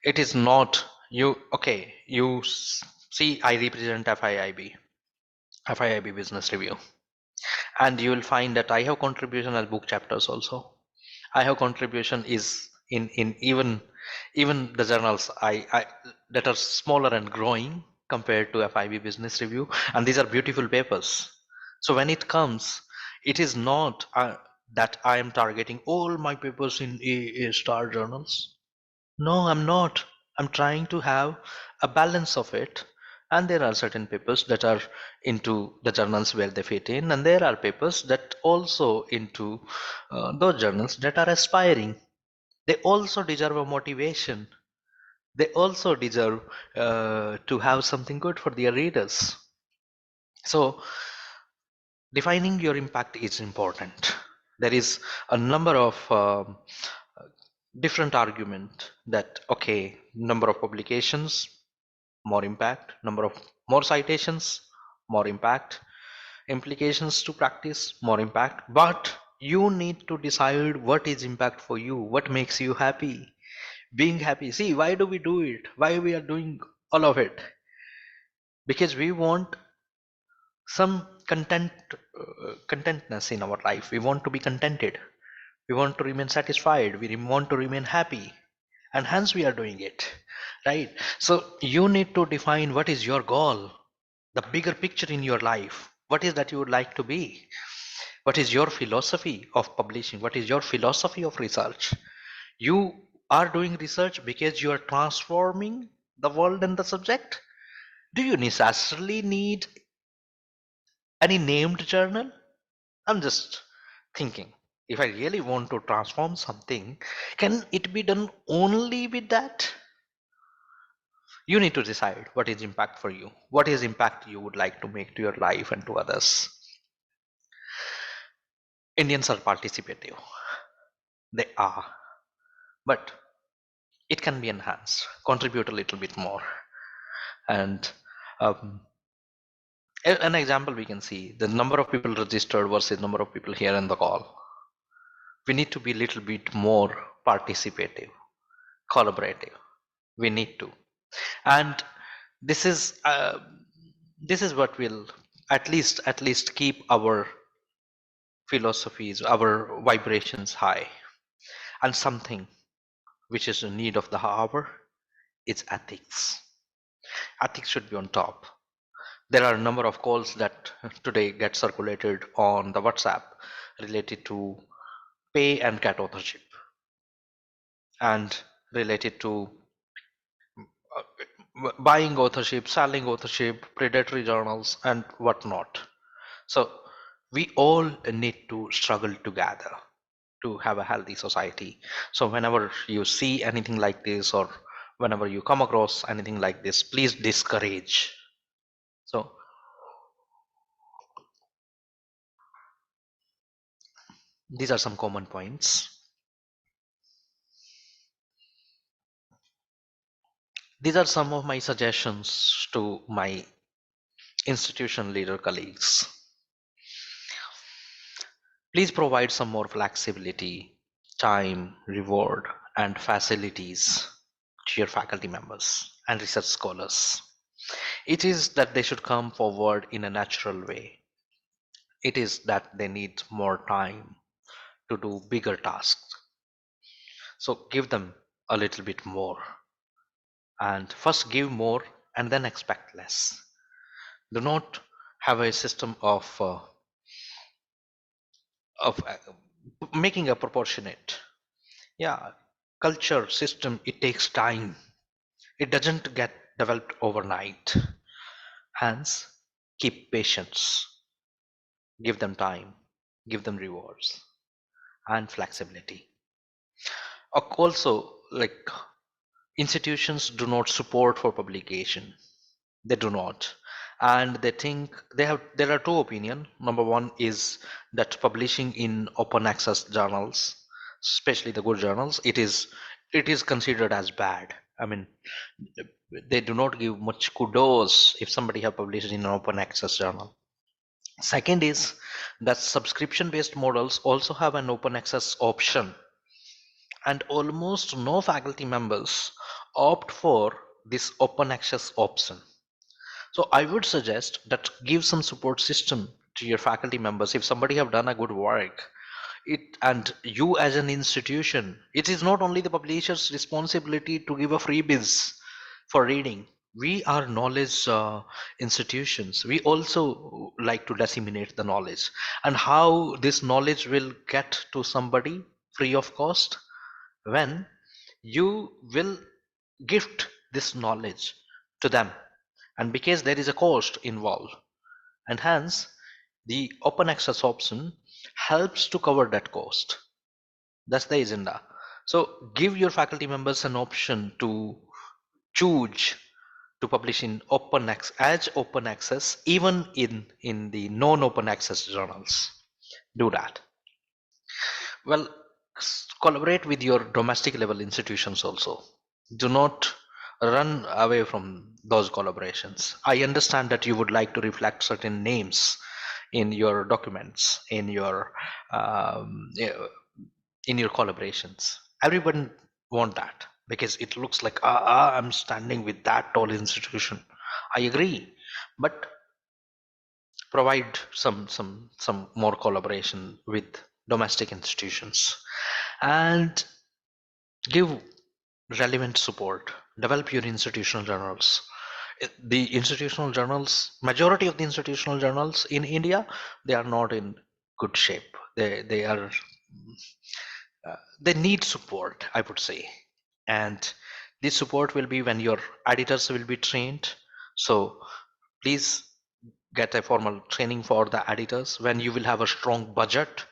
It is not you, okay, see, I represent FIIB Business Review, and you will find that I have contribution as book chapters also. I have contribution is in even the journals I that are smaller and growing compared to FIB Business Review, and these are beautiful papers. So when it comes, it is not that I am targeting all my papers in A star journals. No, I'm not. I'm trying to have a balance of it. And there are certain papers that are into the journals where they fit in, and there are papers that also into those journals that are aspiring. They also deserve a motivation. They also deserve to have something good for their readers. So defining your impact is important. There is a number of different argument that okay, number of publications, more impact, number of more citations, more impact, implications to practice, more impact. But you need to decide what is impact for you, what makes you happy. Being happy, see, why do we do it, why we are doing all of it? Because we want some contentness in our life. We want to be contented, we want to remain satisfied, we want to remain happy, and hence we are doing it, right? So you need to define what is your goal, the bigger picture in your life. What is that you would like to be? What is your philosophy of publishing? What is your philosophy of research? You are doing research because you are transforming the world and the subject. Do you necessarily need any named journal? I'm just thinking, if I really want to transform something, can it be done only with that? You need to decide what is impact for you, what is impact you would like to make to your life and to others. Indians are participative. They are. but it can be enhanced, contribute a little bit more. And um, an example we can see the number of people registered versus number of people here in the call. We need to be a little bit more participative, collaborative. We need to, and this is what will at least keep our philosophies, our vibrations high. And something which is a need of the hour is ethics. Ethics should be on top. There are a number of calls that today get circulated on the WhatsApp related to pay and cat authorship, and related to buying authorship, selling authorship, predatory journals, and whatnot. So we all need to struggle together to have a healthy society. So whenever you see anything like this, or whenever you come across anything like this, please discourage. So these are some common points. These are some of my suggestions to my institution leader colleagues. Please provide some more flexibility, time, reward, and facilities to your faculty members and research scholars. It is that they should come forward in a natural way. It is that they need more time to do bigger tasks. So give them a little bit more. And first give more and then expect less. Do not have a system of making a proportionate. Yeah, culture system, it takes time. It doesn't get developed overnight. Hence, keep patience. Give them time. Give them rewards and flexibility. Also, like, institutions do not support for publication. They do not. And they think there are two opinions. Number one is that publishing in open access journals, especially the good journals, it is considered as bad. I mean, they do not give much kudos if somebody have published in an open access journal. Second is that subscription based models also have an open access option, and almost no faculty members opt for this open access option. So I would suggest that give some support system to your faculty members. If somebody have done a good work, and you as an institution, it is not only the publisher's responsibility to give a freebies for reading. We are knowledge institutions. We also like to disseminate the knowledge, and how this knowledge will get to somebody free of cost when you will gift this knowledge to them, and because there is a cost involved, and hence the open access option helps to cover that cost. That's the agenda. So give your faculty members an option to choose to publish in open access, even in the non-open access journals. Do that. Well, collaborate with your domestic level institutions also. Do not run away from those collaborations. I understand that you would like to reflect certain names in your documents, in your collaborations. Everyone want that because it looks like I'm standing with that tall institution. I agree, but provide some more collaboration with domestic institutions, and give relevant support. Develop your institutional journals. The institutional journals, majority of the institutional journals in India, they are not in good shape. They are they need support, I would say. And this support will be when your editors will be trained. So please get a formal training for the editors when you will have a strong budget.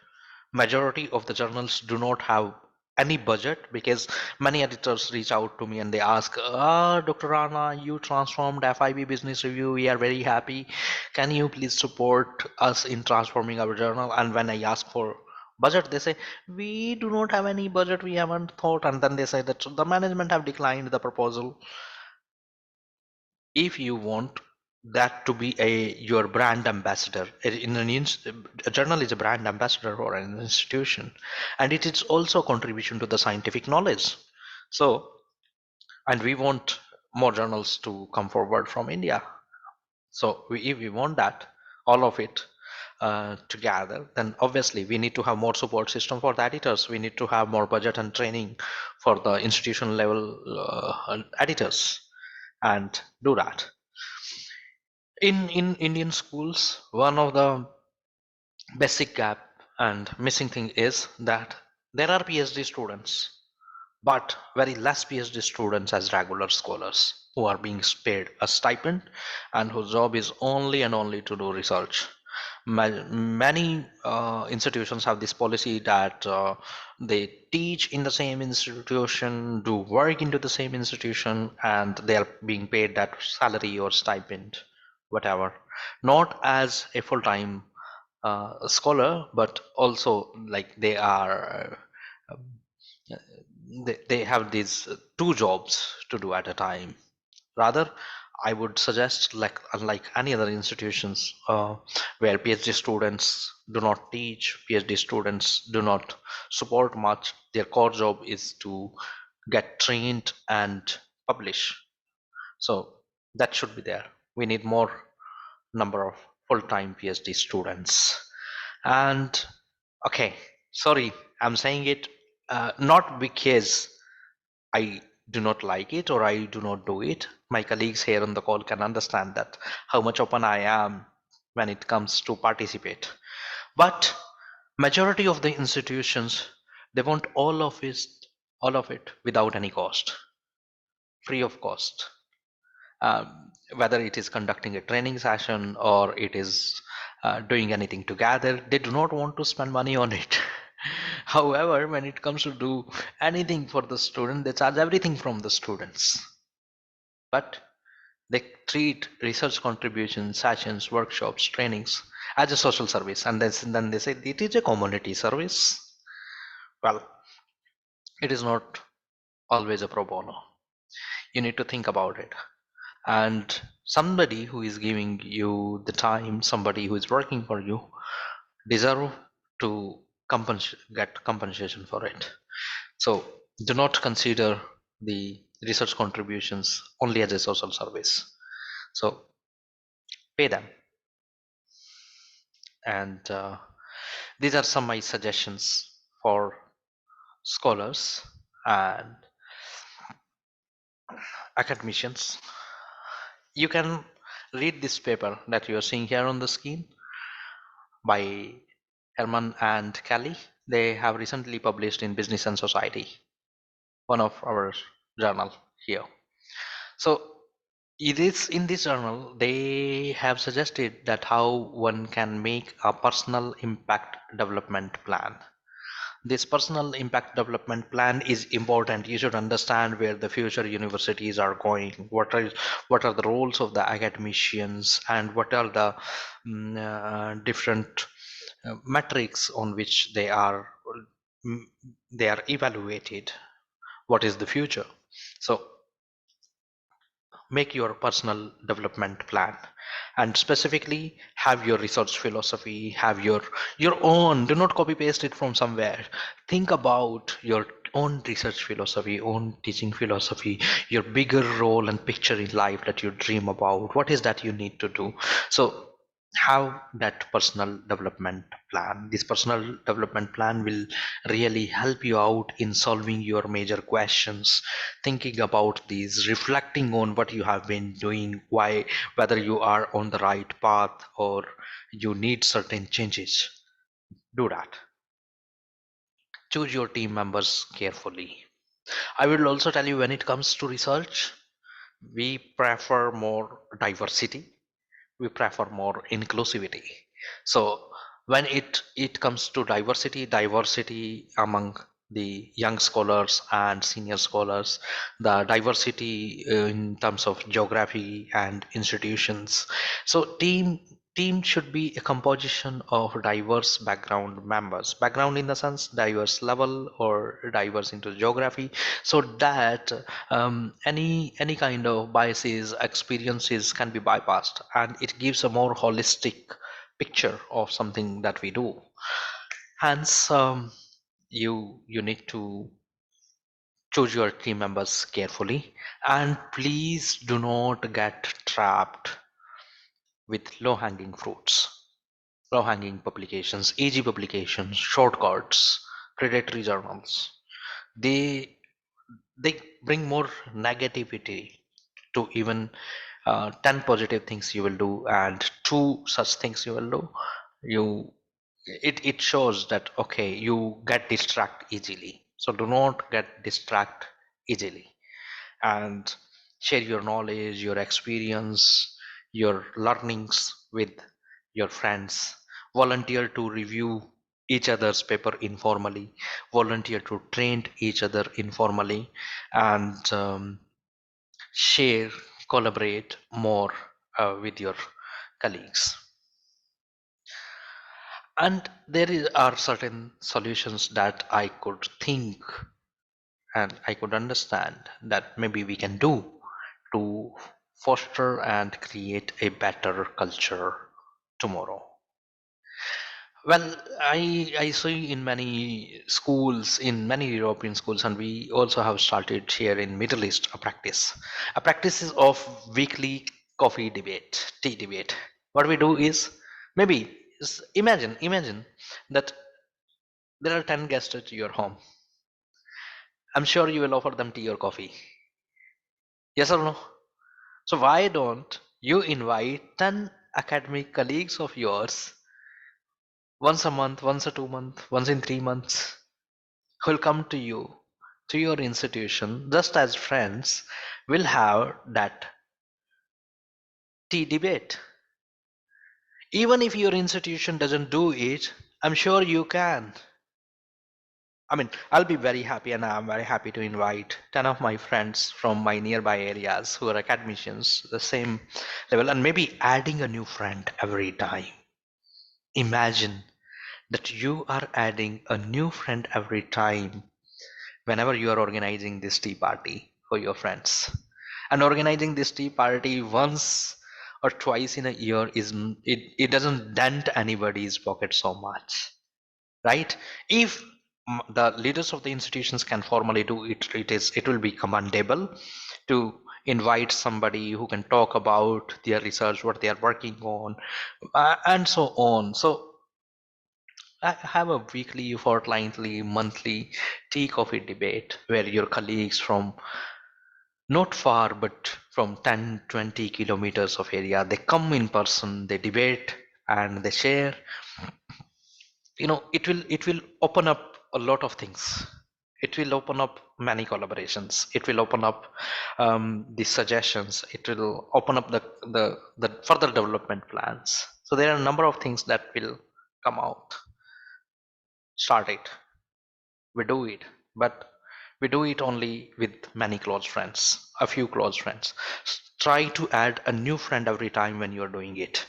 Majority of the journals do not have any budget, because many editors reach out to me and they ask, Dr. Rana, you transformed FIB Business Review, we are very happy, can you please support us in transforming our journal? And when I ask for Budget, they say, we do not have any budget, we haven't thought, and then they say that the management have declined the proposal. If you want that to be your brand ambassador, a journal is a brand ambassador for an institution, and it is also a contribution to the scientific knowledge. So, and we want more journals to come forward from India. So if we want that, all of it together, then obviously we need to have more support system for the editors. We need to have more budget and training for the institutional level editors, and do that. In Indian schools, one of the basic gap and missing thing is that there are PhD students, but very less PhD students as regular scholars who are being paid a stipend and whose job is only and only to do research. Many institutions have this policy that they teach in the same institution, do work into the same institution, and they are being paid that salary or stipend, whatever, not as a full-time scholar, but also like they are they have these two jobs to do at a time. Rather, I would suggest, like unlike any other institutions where PhD students do not teach, PhD students do not support much, their core job is to get trained and publish. So that should be there. We need more number of full-time PhD students. And okay, sorry, I'm saying it not because I do not like it or I do not do it. My colleagues here on the call can understand that how much open I am when it comes to participate. But majority of the institutions, they want all of it without any cost, free of cost. Whether it is conducting a training session or it is doing anything together, they do not want to spend money on it. However, when it comes to do anything for the student, they charge everything from the students. But they treat research contributions, sessions, workshops, trainings as a social service, and then they say it is a community service. Well, it is not always a pro bono. You need to think about it. And somebody who is giving you the time, somebody who is working for you, deserve to get compensation for it. So do not consider the research contributions only as a social service. So pay them. And these are some of my suggestions for scholars and academicians. You can read this paper that you are seeing here on the screen by Herman and Kelly. They have recently published in Business and Society, one of our journal here. So it is in this journal they have suggested that how one can make a personal impact development plan. This personal impact development plan is important. You should understand where the future universities are going, what are the roles of the academicians, and what are the different metrics on which mm, they are evaluated. What is the future? So make your personal development plan, and specifically have your research philosophy, have your own. Do not copy paste it from somewhere. Think about your own research philosophy, own teaching philosophy, your bigger role and picture in life that you dream about. What is that you need to do? So have that personal development plan. This personal development plan will really help you out in solving your major questions, thinking about these, reflecting on what you have been doing, why, whether you are on the right path or you need certain changes. Do that. Choose your team members carefully. I will also tell you, when it comes to research, we prefer more diversity, we prefer more inclusivity. So when it comes to diversity among the young scholars and senior scholars, the diversity in terms of geography and institutions. So team should be a composition of diverse background members. Background in the sense diverse level or diverse into geography, so that any kind of biases, experiences can be bypassed, and it gives a more holistic picture of something that we do. Hence, you need to choose your team members carefully, and please do not get trapped with low-hanging fruits, low-hanging publications, easy publications, shortcuts, predatory journals. They they bring more negativity to even 10 positive things you will do and two such things you will do. You it shows that okay, you get distracted easily. So do not get distracted easily, and share your knowledge, your experience, your learnings with your friends. Volunteer to review each other's paper informally, volunteer to train each other informally, and share, collaborate more with your colleagues. And are certain solutions that I could think and I could understand that maybe we can do to foster and create a better culture tomorrow. Well, I see in many schools, in many European schools, and we also have started here in Middle East a practice is of weekly coffee debate, tea debate. What we do is maybe imagine that there are 10 guests at your home. I'm sure you will offer them tea or coffee. Yes or no? So why don't you invite 10 academic colleagues of yours once a month, once a 2 month, once in 3 months, who will come to you, to your institution, just as friends, will have that tea debate. Even if your institution doesn't do it, I'm sure you can. I mean, I'll be very happy, and I'm very happy to invite 10 of my friends from my nearby areas who are academicians, the same level, and maybe adding a new friend every time. Imagine that you are adding a new friend every time whenever you are organizing this tea party for your friends. And organizing this tea party once or twice in a year it doesn't dent anybody's pocket so much, right? If the leaders of the institutions can formally do it, it will be commendable to invite somebody who can talk about their research, what they are working on, and so on. So I have a weekly, fortnightly, monthly tea coffee debate where your colleagues from not far but from 10, 20 kilometers of area, they come in person, they debate and they share. It will open up a lot of things. It will open up many collaborations. It will open up the suggestions. It will open up the further development plans. So there are a number of things that will come out. Start it. We do it, but we do it only with many close friends, a few close friends. Try to add a new friend every time when you're doing it.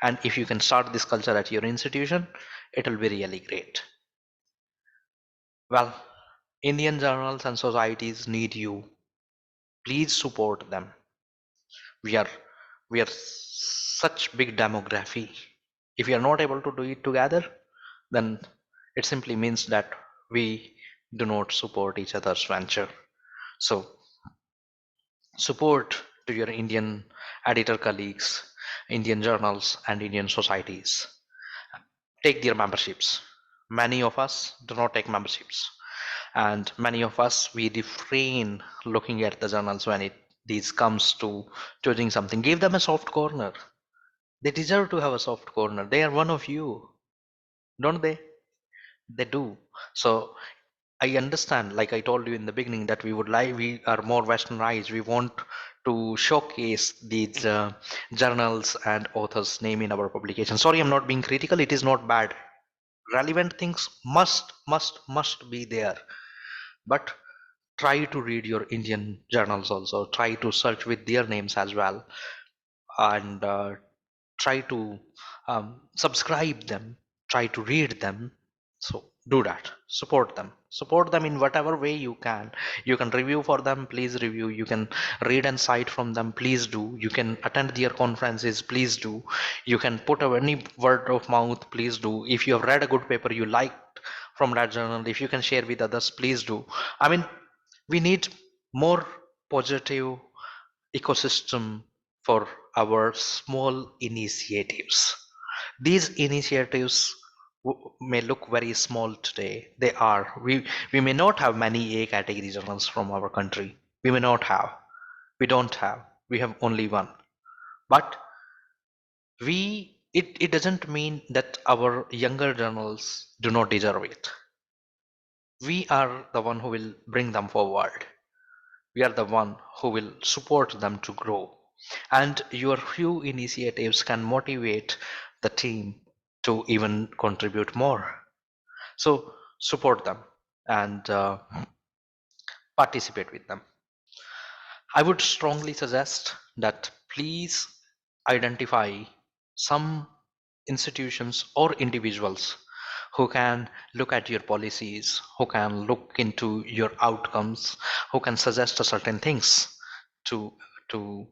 And if you can start this culture at your institution, it will be really great. Well, Indian journals and societies need you. Please support them. We are we are such big demography. If we are not able to do it together, then it simply means that we do not support each other's venture. So support to your Indian editor colleagues, Indian journals, and Indian societies. Take their memberships. Many of us do not take memberships, and many of us we refrain looking at the journals when it these comes to choosing something. Give them a soft corner. They deserve to have a soft corner. They are one of you, don't they? They do. So I understand, like I told you in the beginning, that we are more westernized. We want to showcase these journals and authors' name in our publication. Sorry, I'm not being critical. It is not bad. Relevant things must be there. But try to read your Indian journals also. Try to search with their names as well, and try to subscribe them, try to read them. So do that, support them in whatever way you can. You can review for them, please review. You can read and cite from them, please do. You can attend their conferences, please do. You can put any word of mouth, please do. If you have read a good paper you liked from that journal, if you can share with others, please do. I mean, we need more positive ecosystem for our small initiatives. These initiatives may look very small today. They are. We may not have many A category journals from our country. We may not have. We don't have. We have only one. But it doesn't mean that our younger journals do not deserve it. We are the one who will bring them forward. We are the one who will support them to grow. And your few initiatives can motivate the team to even contribute more. So support them and participate with them. I would strongly suggest that please identify some institutions or individuals who can look at your policies, who can look into your outcomes, who can suggest certain things to to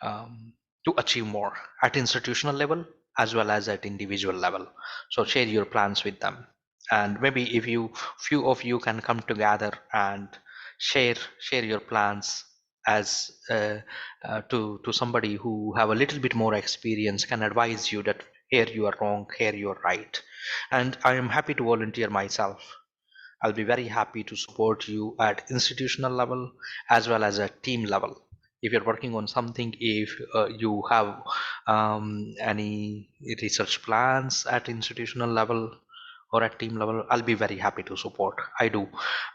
um, to achieve more at institutional level as well as at individual level. So share your plans with them, and maybe if you few of you can come together and share your plans as to somebody who have a little bit more experience, can advise you that here you are wrong, here you are right. And I am happy to volunteer myself. I'll be very happy to support you at institutional level as well as at team level. If you're working on something, if you have any research plans at institutional level or at team level, I'll be very happy to support. I do.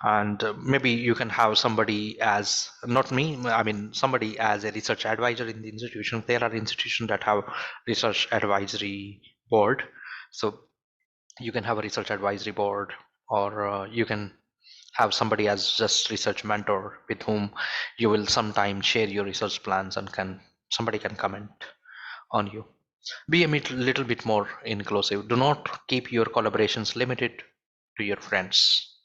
And maybe you can have somebody as, not me, I mean somebody as a research advisor in the institution. There are institutions that have research advisory board, so you can have a research advisory board, or you can have somebody as just research mentor with whom you will sometime share your research plans and somebody can comment on you. Be a little bit more inclusive. Do not keep your collaborations limited to your friends.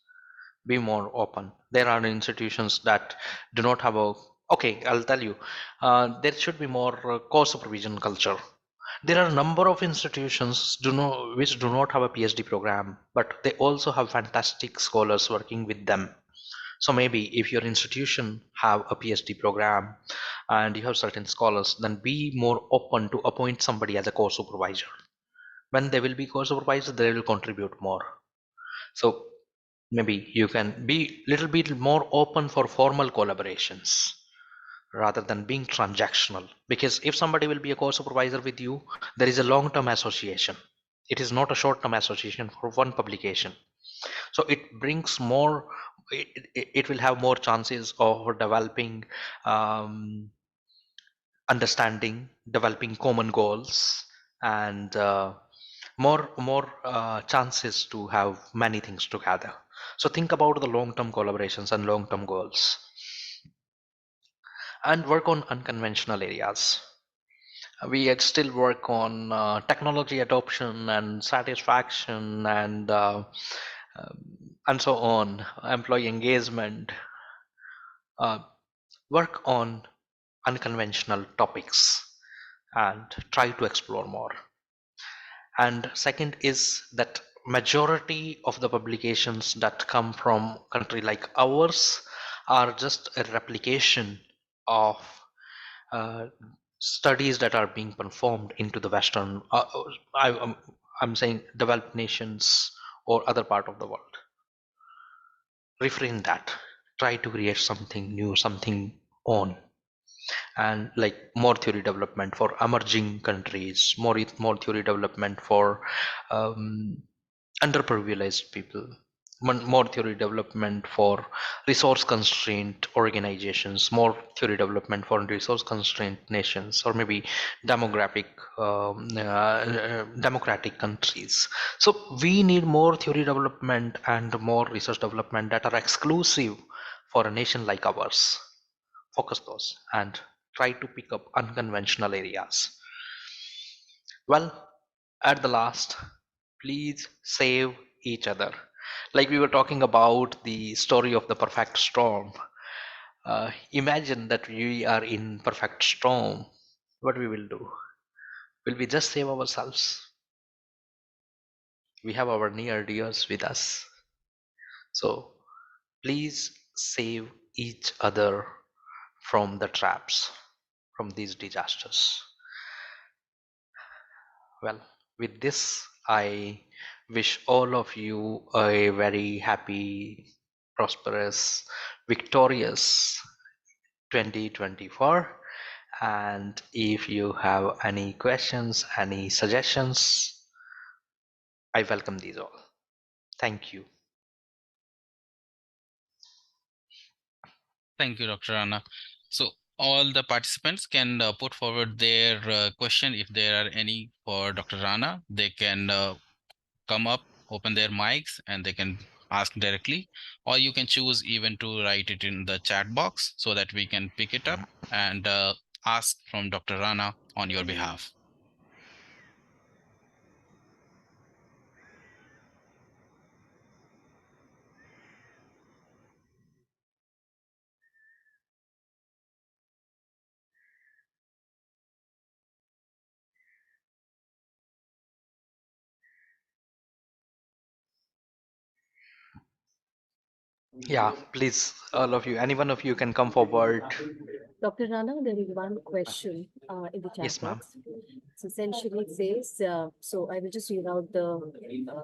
Be more open. There are institutions that do not have a, okay, I'll tell you, there should be more co-supervision culture. There are a number of institutions which do not have a PhD program, but they also have fantastic scholars working with them. So maybe if your institution have a PhD program and you have certain scholars, then be more open to appoint somebody as a co-supervisor. When they will be co-supervisor, they will contribute more. So maybe you can be little bit more open for formal collaborations rather than being transactional. Because if somebody will be a co-supervisor with you, there is a long-term association. It is not a short-term association for one publication. So it brings more, it will have more chances of developing understanding, developing common goals, and more chances to have many things together. So think about the long-term collaborations and long-term goals, and work on unconventional areas. We had still work on technology adoption and satisfaction and so on, employee engagement. Uh, Work on unconventional topics and try to explore more. And second is that majority of the publications that come from country like ours are just a replication of uh, studies that are being performed into the Western, I'm saying developed nations or other part of the world. Refrain that. Try to create something new, something own, and like more theory development for emerging countries, more theory development for um, underprivileged people, more theory development for resource constrained organizations, more theory development for resource constrained nations, or maybe demographic democratic countries. So we need more theory development and more research development that are exclusive for a nation like ours. Focus those and try to pick up unconventional areas. Well, At the last, please save each other. Like we were talking about the story of the perfect storm. Imagine that we are in perfect storm. What we will do? Will we just save ourselves? We have our near dears with us. So please save each other from the traps, from these disasters. Well, with this, I wish all of you a very happy, prosperous, victorious 2024. And if you have any questions, any suggestions, I welcome these all. Thank you. Thank you, Dr. Rana. So all the participants can put forward their question if there are any for Dr. Rana. They can come up, open their mics, and they can ask directly, or you can choose even to write it in the chat box so that we can pick it up and ask from Dr. Rana on your behalf. Yeah, please, all of you, any one of you can come forward. Dr. Rana, there is one question in the chat Yes, ma'am. box. So essentially it says, so I will just read out the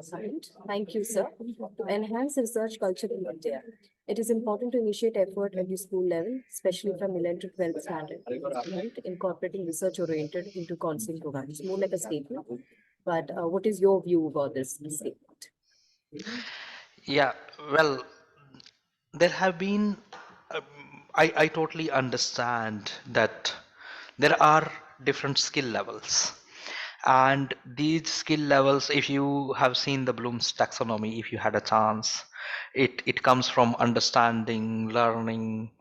comment. Thank you, sir. To enhance research culture in India, it is important to initiate effort at the school level, especially from 11 to 12 standard, right? Incorporating research oriented into counseling programs. More like a statement. But what is your view about this statement? Yeah, well, there have been, I totally understand that there are different skill levels. And these skill levels, if you have seen the Bloom's taxonomy, if you had a chance, it comes from understanding, learning,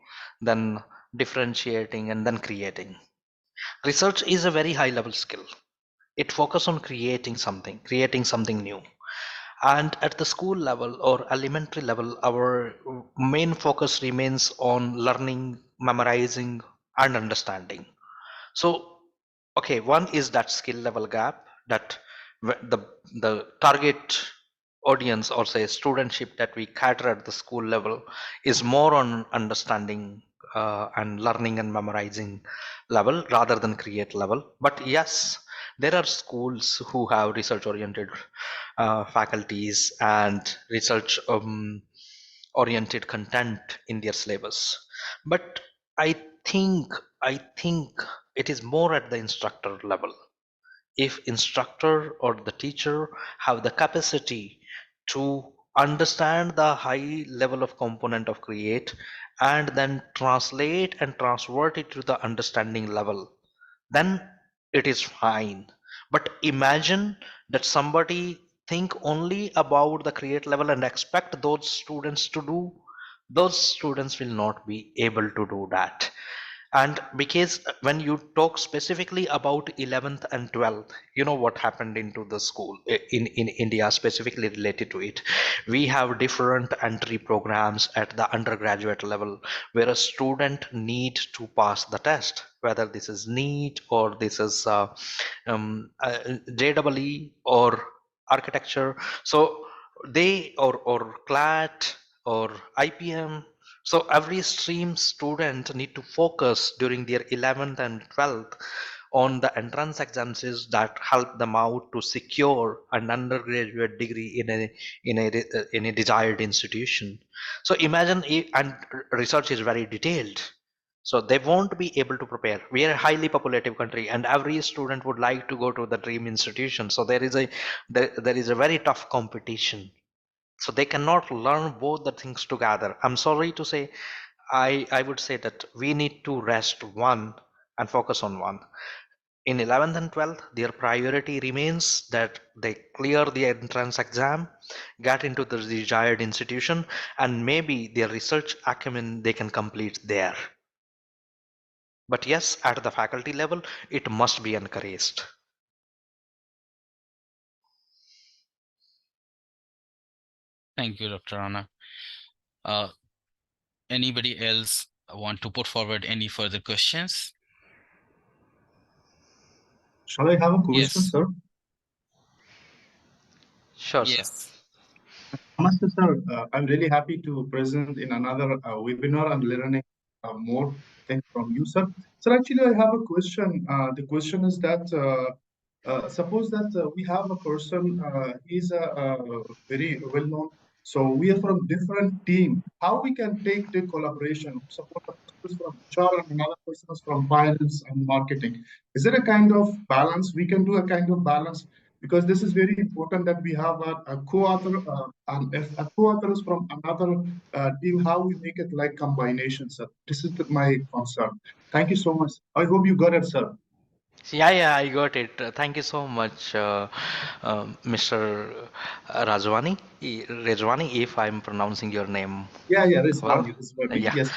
then differentiating, and then creating. Research is a very high level skill. It focuses on creating something new. And at the school level or elementary level, our main focus remains on learning, memorizing, and understanding. So, okay, one is that skill level gap, that the target audience, or say studentship, that we cater at the school level is more on understanding and learning and memorizing level rather than create level. But yes, there are schools who have research oriented faculties and research oriented content in their syllabus. But I think I think it is more at the instructor level. If instructor or the teacher have the capacity to understand the high level of component of create and then translate and transvert it to the understanding level, then it is fine. But imagine that somebody think only about the create level and expect those students to do, those students will not be able to do that. And because when you talk specifically about 11th and 12th, you know what happened into the school in India, specifically related to it. We have different entry programs at the undergraduate level where a student need to pass the test, whether this is NEET or this is JEE or architecture. So they or CLAT or IPM. So every stream student need to focus during their 11th and 12th on the entrance exams that help them out to secure an undergraduate degree in a desired institution. So imagine, and research is very detailed. So they won't be able to prepare. We are a highly populated country, and every student would like to go to the dream institution. So there is a very tough competition, so they cannot learn both the things together. I'm sorry to say, I would say that we need to rest one and focus on one. In 11th and 12th, their priority remains that they clear the entrance exam, get into the desired institution, and maybe their research acumen they can complete there. But yes, at the faculty level, it must be encouraged. Thank you, Dr. Rana. Anybody else want to put forward any further questions? Shall I have a question, Yes. sir? Sure, sir. Yes. Namaste, sir. I'm really happy to present in another webinar and learning more things from you, sir. Sir, actually, I have a question. The question is that suppose that we have a person, he's a very well-known, so we are from different team. How we can take the collaboration? Suppose a person is from HR and another person is from finance and marketing. Is there a kind of balance? We can do a kind of balance because this is very important that we have a co-author, and if a co-author is from another team, how we make it like combination, sir. This is my concern. Thank you so much. I hope you got it, sir. Yeah, I got it. Thank you so much, Mr. Rajwani, if I'm pronouncing your name Yeah, well. Rizvani. Yeah, Yes.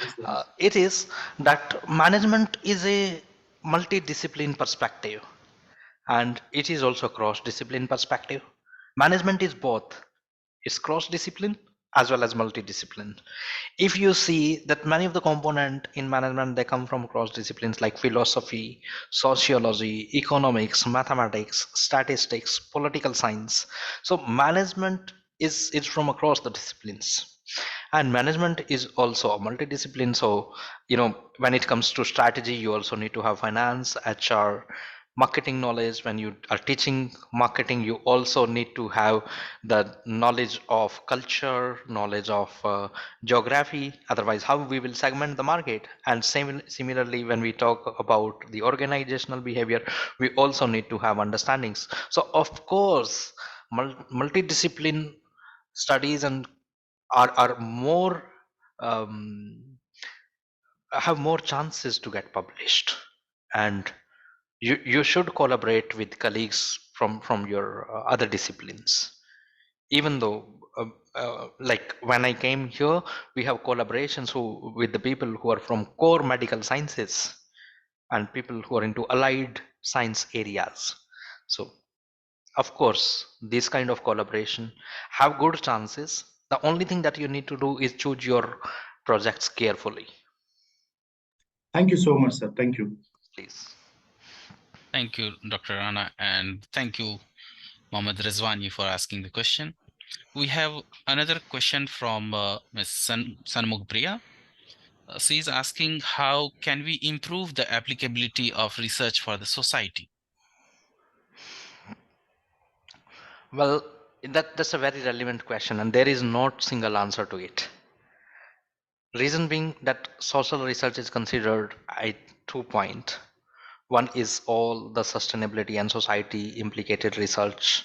it is that management is a multidiscipline perspective, and it is also cross-discipline perspective. Management is both. It's cross-discipline as well as multidiscipline. If you see that many of the component in management, they come from cross disciplines like philosophy, sociology, economics, mathematics, statistics, political science. So management is from across the disciplines, and management is also a multidiscipline. So when it comes to strategy, you also need to have finance, HR, marketing knowledge. When you are teaching marketing, you also need to have the knowledge of culture, knowledge of geography. Otherwise, how we will segment the market? And similarly, when we talk about the organizational behavior, we also need to have understandings. So of course, multidiscipline studies and are more have more chances to get published, and you should collaborate with colleagues from your other disciplines. Even though like when I came here, we have collaborations with the people who are from core medical sciences and people who are into allied science areas. So of course, this kind of collaboration have good chances. The only thing that you need to do is choose your projects carefully, Thank you so much, sir. Thank you. please. Thank you, Dr. Rana, and thank you, Mohammed Rizwani, for asking the question. We have another question from Ms. Sanmugh Priya. She is asking, how can we improve the applicability of research for the society? Well, that's a very relevant question, and there is not single answer to it. Reason being that social research is considered at 2 points. One is all the sustainability and society implicated research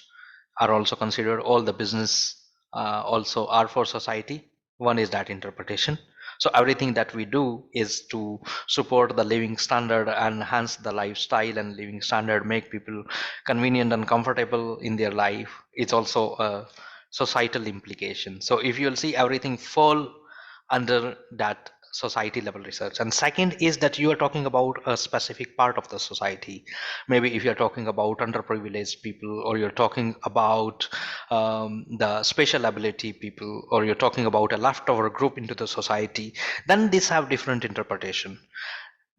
are also considered. All the business also are for society. One is that interpretation. So everything that we do is to support the living standard, enhance the lifestyle and living standard, make people convenient and comfortable in their life. It's also a societal implication. So if you'll see, everything fall under that society level research. And second is that you are talking about a specific part of the society. Maybe if you're talking about underprivileged people, or you're talking about the special ability people, or you're talking about a leftover group into the society, then these have different interpretation.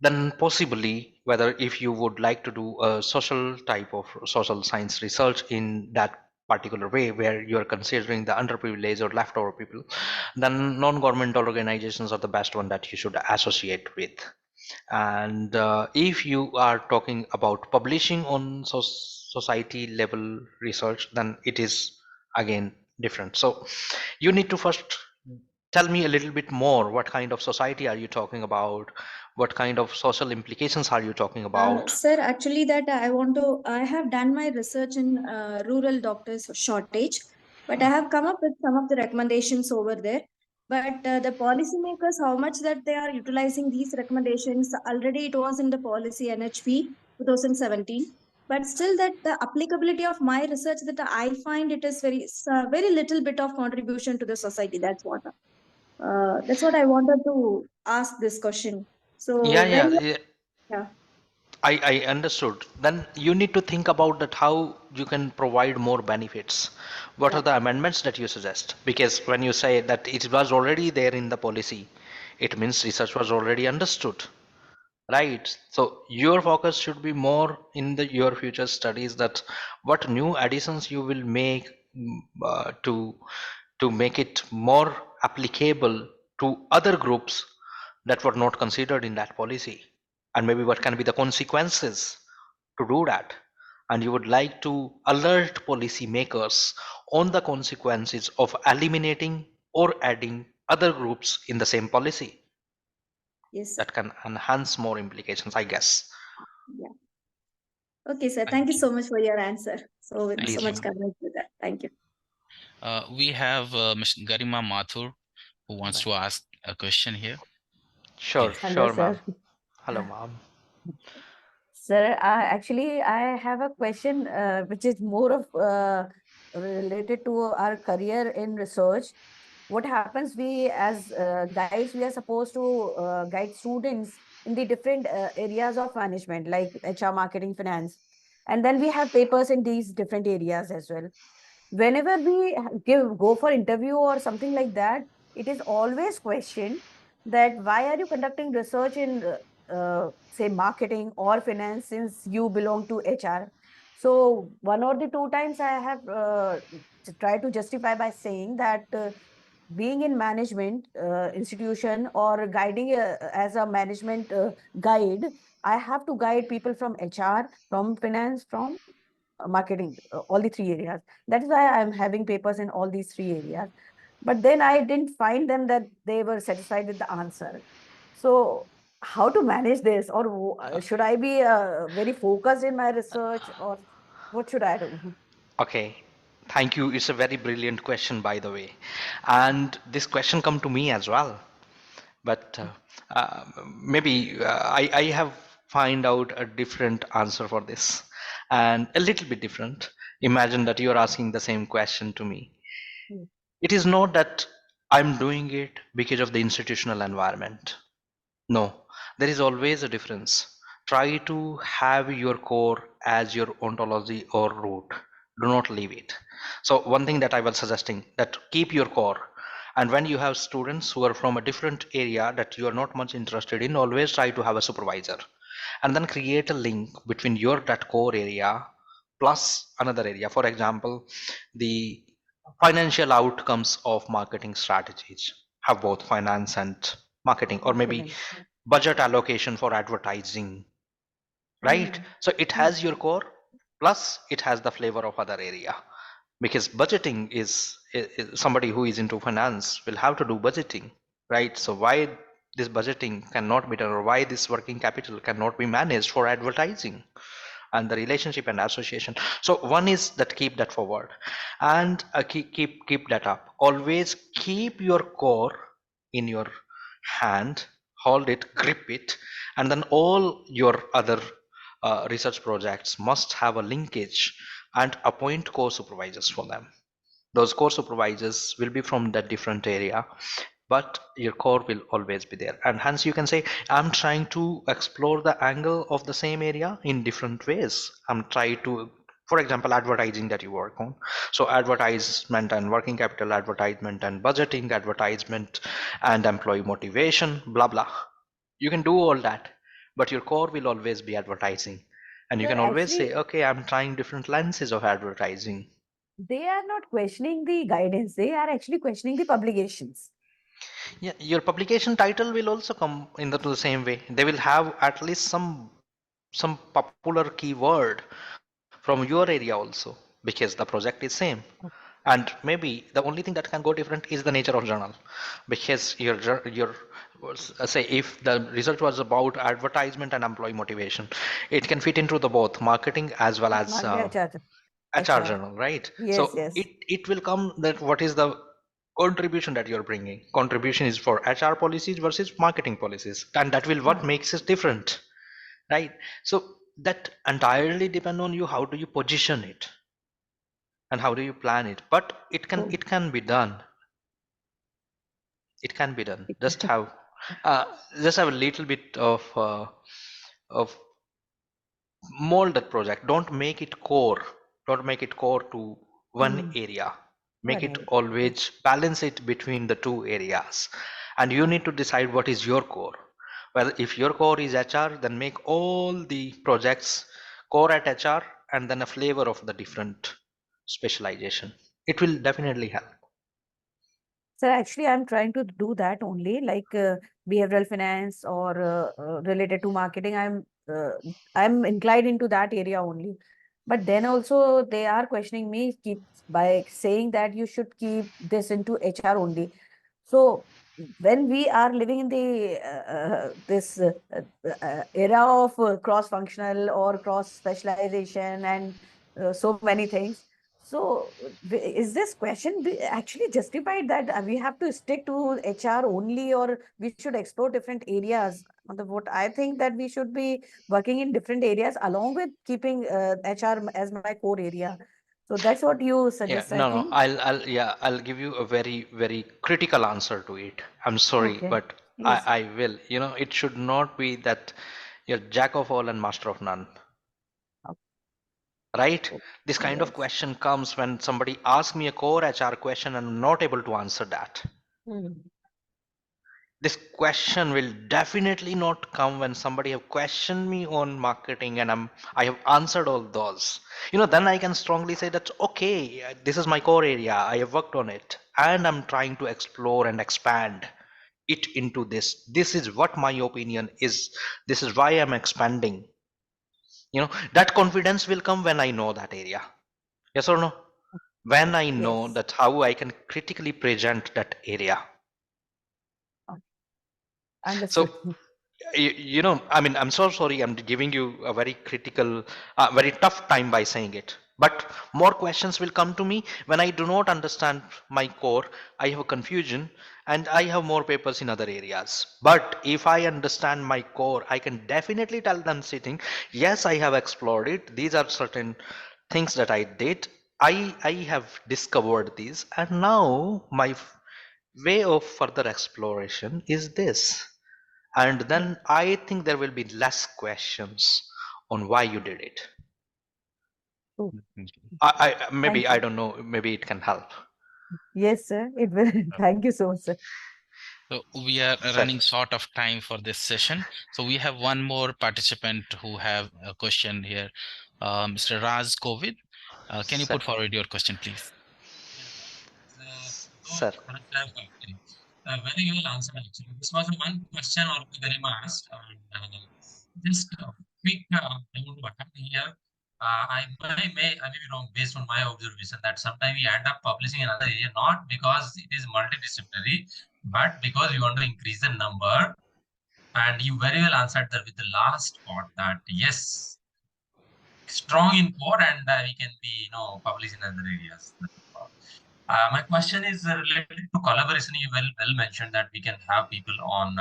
Then possibly, whether if you would like to do a social type of social science research in that particular way, where you are considering the underprivileged or leftover people, then non-governmental organizations are the best one that you should associate with. And if you are talking about publishing on society level research, then it is again different. So you need to first tell me a little bit more. What kind of society are you talking about? What kind of social implications are you talking about? Sir, actually, that I have done my research in rural doctors shortage, but I have come up with some of the recommendations over there. But the policymakers, how much that they are utilizing these recommendations, already it was in the policy NHP 2017. But still, that the applicability of my research, that I find it is very little bit of contribution to the society. That's what I wanted to ask this question. So Yeah, when, yeah, yeah. yeah. I understood. Then you need to think about that how you can provide more benefits. What are Yeah. the amendments that you suggest? Because when you say that it was already there in the policy, it means research was already understood. Right. So your focus should be more in your future studies, that what new additions you will make to make it more applicable to other groups that were not considered in that policy, and maybe what can be the consequences to do that. And you would like to alert policymakers on the consequences of eliminating or adding other groups in the same policy Yes, sir. that can enhance more implications, I guess. Yeah. Okay, sir. Thank you Thank you. so much for your answer. So with so Thank Please, much you. ma'am. coverage with that. Thank you. We have Ms. Garima Mathur who wants to ask a question here. Sure, Please. Hello, sure, ma'am. sir. Hello, ma'am. Sir, actually, I have a question which is more of related to our career in research. What happens, we as guides, we are supposed to guide students in the different areas of management, like HR, marketing, finance. And then we have papers in these different areas as well. Whenever we go for interview or something like that, it is always questioned that why are you conducting research in say marketing or finance, since you belong to HR. So one or the two times I have tried to justify by saying that being in management institution or guiding as a management guide, I have to guide people from HR, from finance, from marketing, all the three areas. That is why I'm having papers in all these three areas. But then I didn't find them that they were satisfied with the answer. So how to manage this, or should I be very focused in my research, or what should I do? Okay, thank you. It's a very brilliant question, by the way. And this question come to me as well. But maybe I have find out a different answer for this, and a little bit different. Imagine that you are asking the same question to me. Mm. It is not that I'm doing it because of the institutional environment. No, there is always a difference. Try to have your core as your ontology or root. Do not leave it. So one thing that I was suggesting, that keep your core. And when you have students who are from a different area that you are not much interested in, always try to have a supervisor. And then create a link between your that core area plus another area. For example, the financial outcomes of marketing strategies have both finance and marketing, or maybe Finance. budget allocation for advertising, right? Mm. So it Mm. has your core plus it has the flavor of other area, because budgeting is somebody who is into finance will have to do budgeting, right? So why this budgeting cannot be done, or why this working capital cannot be managed for advertising, and the relationship and association. So one is that keep that forward, and keep that up. Always keep your core in your hand, hold it, grip it, and then all your other research projects must have a linkage, and appoint co-supervisors for them. Those core supervisors will be from that different area, but your core will always be there. And hence you can say, I'm trying to explore the angle of the same area in different ways. I'm trying to, for example, advertising that you work on. So advertisement and working capital, advertisement and budgeting, advertisement and employee motivation, blah blah. You can do all that, but your core will always be advertising. And you Sir, can always say, actually, okay, I'm trying different lenses of advertising. they are not questioning the guidance, they are actually questioning the publications. Yeah, your publication title will also come in the same way. They will have at least some popular keyword from your area also, because the project is same. And maybe the only thing that can go different is the nature of journal, because your say if the research was about advertisement and employee motivation, it can fit into the both marketing as well as HR. HR HR. journal, right? Yes, So yes. it will come that what is the contribution that you're bringing. Contribution is for HR policies versus marketing policies, and that will what Ah, makes it different, right? So that entirely depend on you. How do you position it, and how do you plan it? But oh, it can be done. It can be done. Just have a little bit of mold that project. Don't make it core. Don't make it core to one area. Make One it area. always balance it between the two areas. And you need to decide what is your core. Well, if your core is HR, then make all the projects core at HR and then a flavor of the different specialization. It will definitely help. So actually, I'm trying to do that only, like behavioral finance or related to marketing. I'm inclined into that area only. But then also they are questioning me keep by saying that you should keep this into HR only. So when we are living in the this era of cross-functional or cross-specialization and so many things, so is this question actually justified that we have to stick to HR only, or we should explore different areas? What I think that we should be working in different areas along with keeping HR as my core area. So that's what you Yeah, suggest, I no, no, think. I'll give you a very, very critical answer to it. I'm sorry, Okay, but please. I will. It should not be that you're jack of all and master of none, right? Okay. This kind of Yes. question comes when somebody asks me a core HR question and I'm not able to answer that. Hmm. This question will definitely not come when somebody have questioned me on marketing and I have answered all those. Then I can strongly say that okay, this is my core area. I have worked on it and I'm trying to explore and expand it into this. This is what my opinion is. This is why I'm expanding. That confidence will come when I know that area. Yes or no? When I know Yes. that how I can critically present that area. Okay. So Understood. I mean, I'm so sorry, I'm giving you a very critical, very tough time by saying it. But more questions will come to me when I do not understand my core. I have a confusion and I have more papers in other areas. But if I understand my core, I can definitely tell them sitting, yes, I have explored it. These are certain things that I did. I have discovered these, and now my way of further exploration is this. And then I think there will be less questions on why you did it. Oh, Maybe, thank I you. don't know, maybe it can help. Yes, sir. It will. Thank you so much, sir. So we are Sir, running short of time for this session. So we have one more participant who have a question here. Mr. Raz Covid. Can you sir, put forward your question, please? Yeah. sir. Very well answered actually. This was one question already very much. And just quick, I want to add here. I may be wrong based on my observation that sometimes we end up publishing another area not because it is multidisciplinary, but because we want to increase the number. And you very well answered that with the last part that yes, strong in core and we can be published in other areas. My question is related to collaboration. You well mentioned that we can have people on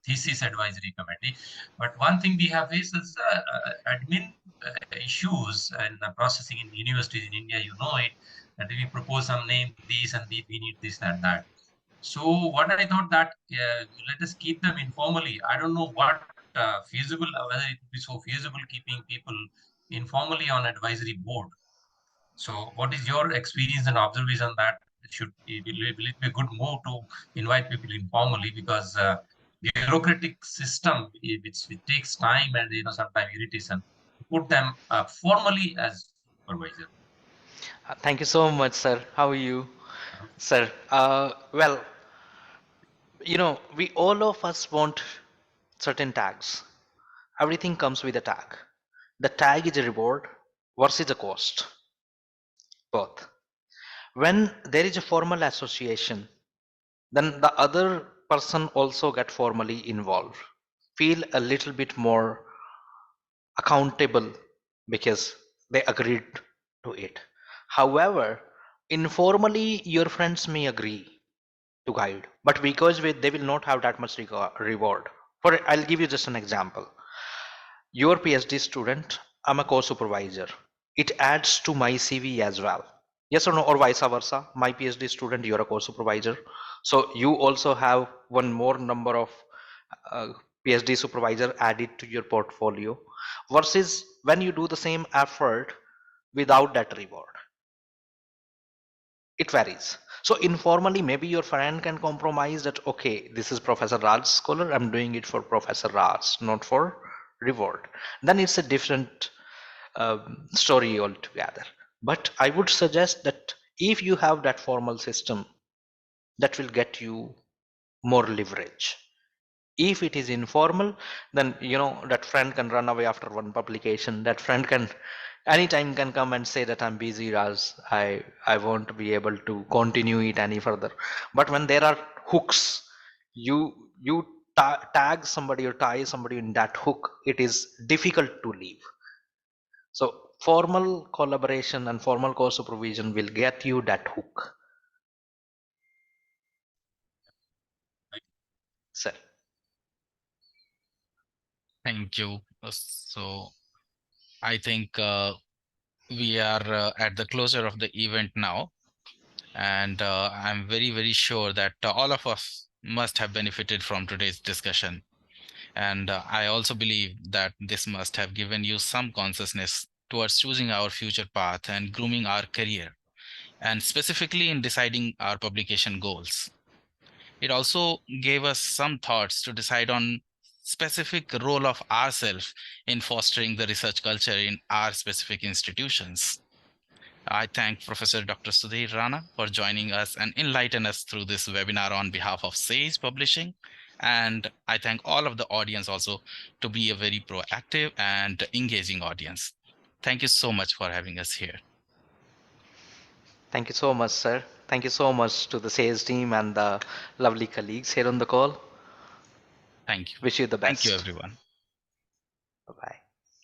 thesis advisory committee, but one thing we have is admin issues and processing in universities in India. You know it that we propose some name this and we need this and that. So what I thought that let us keep them informally. I don't know what feasible whether it would be so feasible keeping people informally on advisory board. So what is your experience and observation that will it be a good move to invite people informally because bureaucratic system which takes time and sometimes irritation put them formally as supervisor. Thank you so much, sir. How are you, sir? Well, we all of us want certain tags. Everything comes with a tag. The tag is a reward versus a cost, both. When there is a formal association, then the other person also get formally involved, feel a little bit more accountable because they agreed to it. However, informally your friends may agree to guide, but because they will not have that much reward. For I'll give you just an example. Your PhD student, I'm a co-supervisor. It adds to my CV as well. Yes or no, or vice versa. My PhD student, you're a co-supervisor. So you also have one more number of uh, PhD supervisor added to your portfolio. Versus when you do the same effort without that reward. It varies. So informally, maybe your friend can compromise that, okay, this is Professor Raj's scholar, I'm doing it for Professor Raj, not for reward. Then it's a different story altogether. But I would suggest that if you have that formal system, that will get you more leverage. If it is informal, then that friend can run away after one publication. That friend can anytime can come and say that I'm busy, Raz, I won't be able to continue it any further. But when there are hooks, you tag somebody or tie somebody in that hook, it is difficult to leave. So formal collaboration and formal course supervision will get you that hook. Sir. Thank you. So I think we are at the closure of the event now, and I'm very, very sure that all of us must have benefited from today's discussion. And I also believe that this must have given you some consciousness towards choosing our future path and grooming our career, and specifically in deciding our publication goals. It also gave us some thoughts to decide on specific role of ourselves in fostering the research culture in our specific institutions. I thank Professor Dr. Sudhir Rana for joining us and enlighten us through this webinar on behalf of SAGE Publishing. And I thank all of the audience also to be a very proactive and engaging audience. Thank you so much for having us here. Thank you so much, sir. Thank you so much to the sales team and the lovely colleagues here on the call. Thank you. Wish you the best. Thank you, everyone.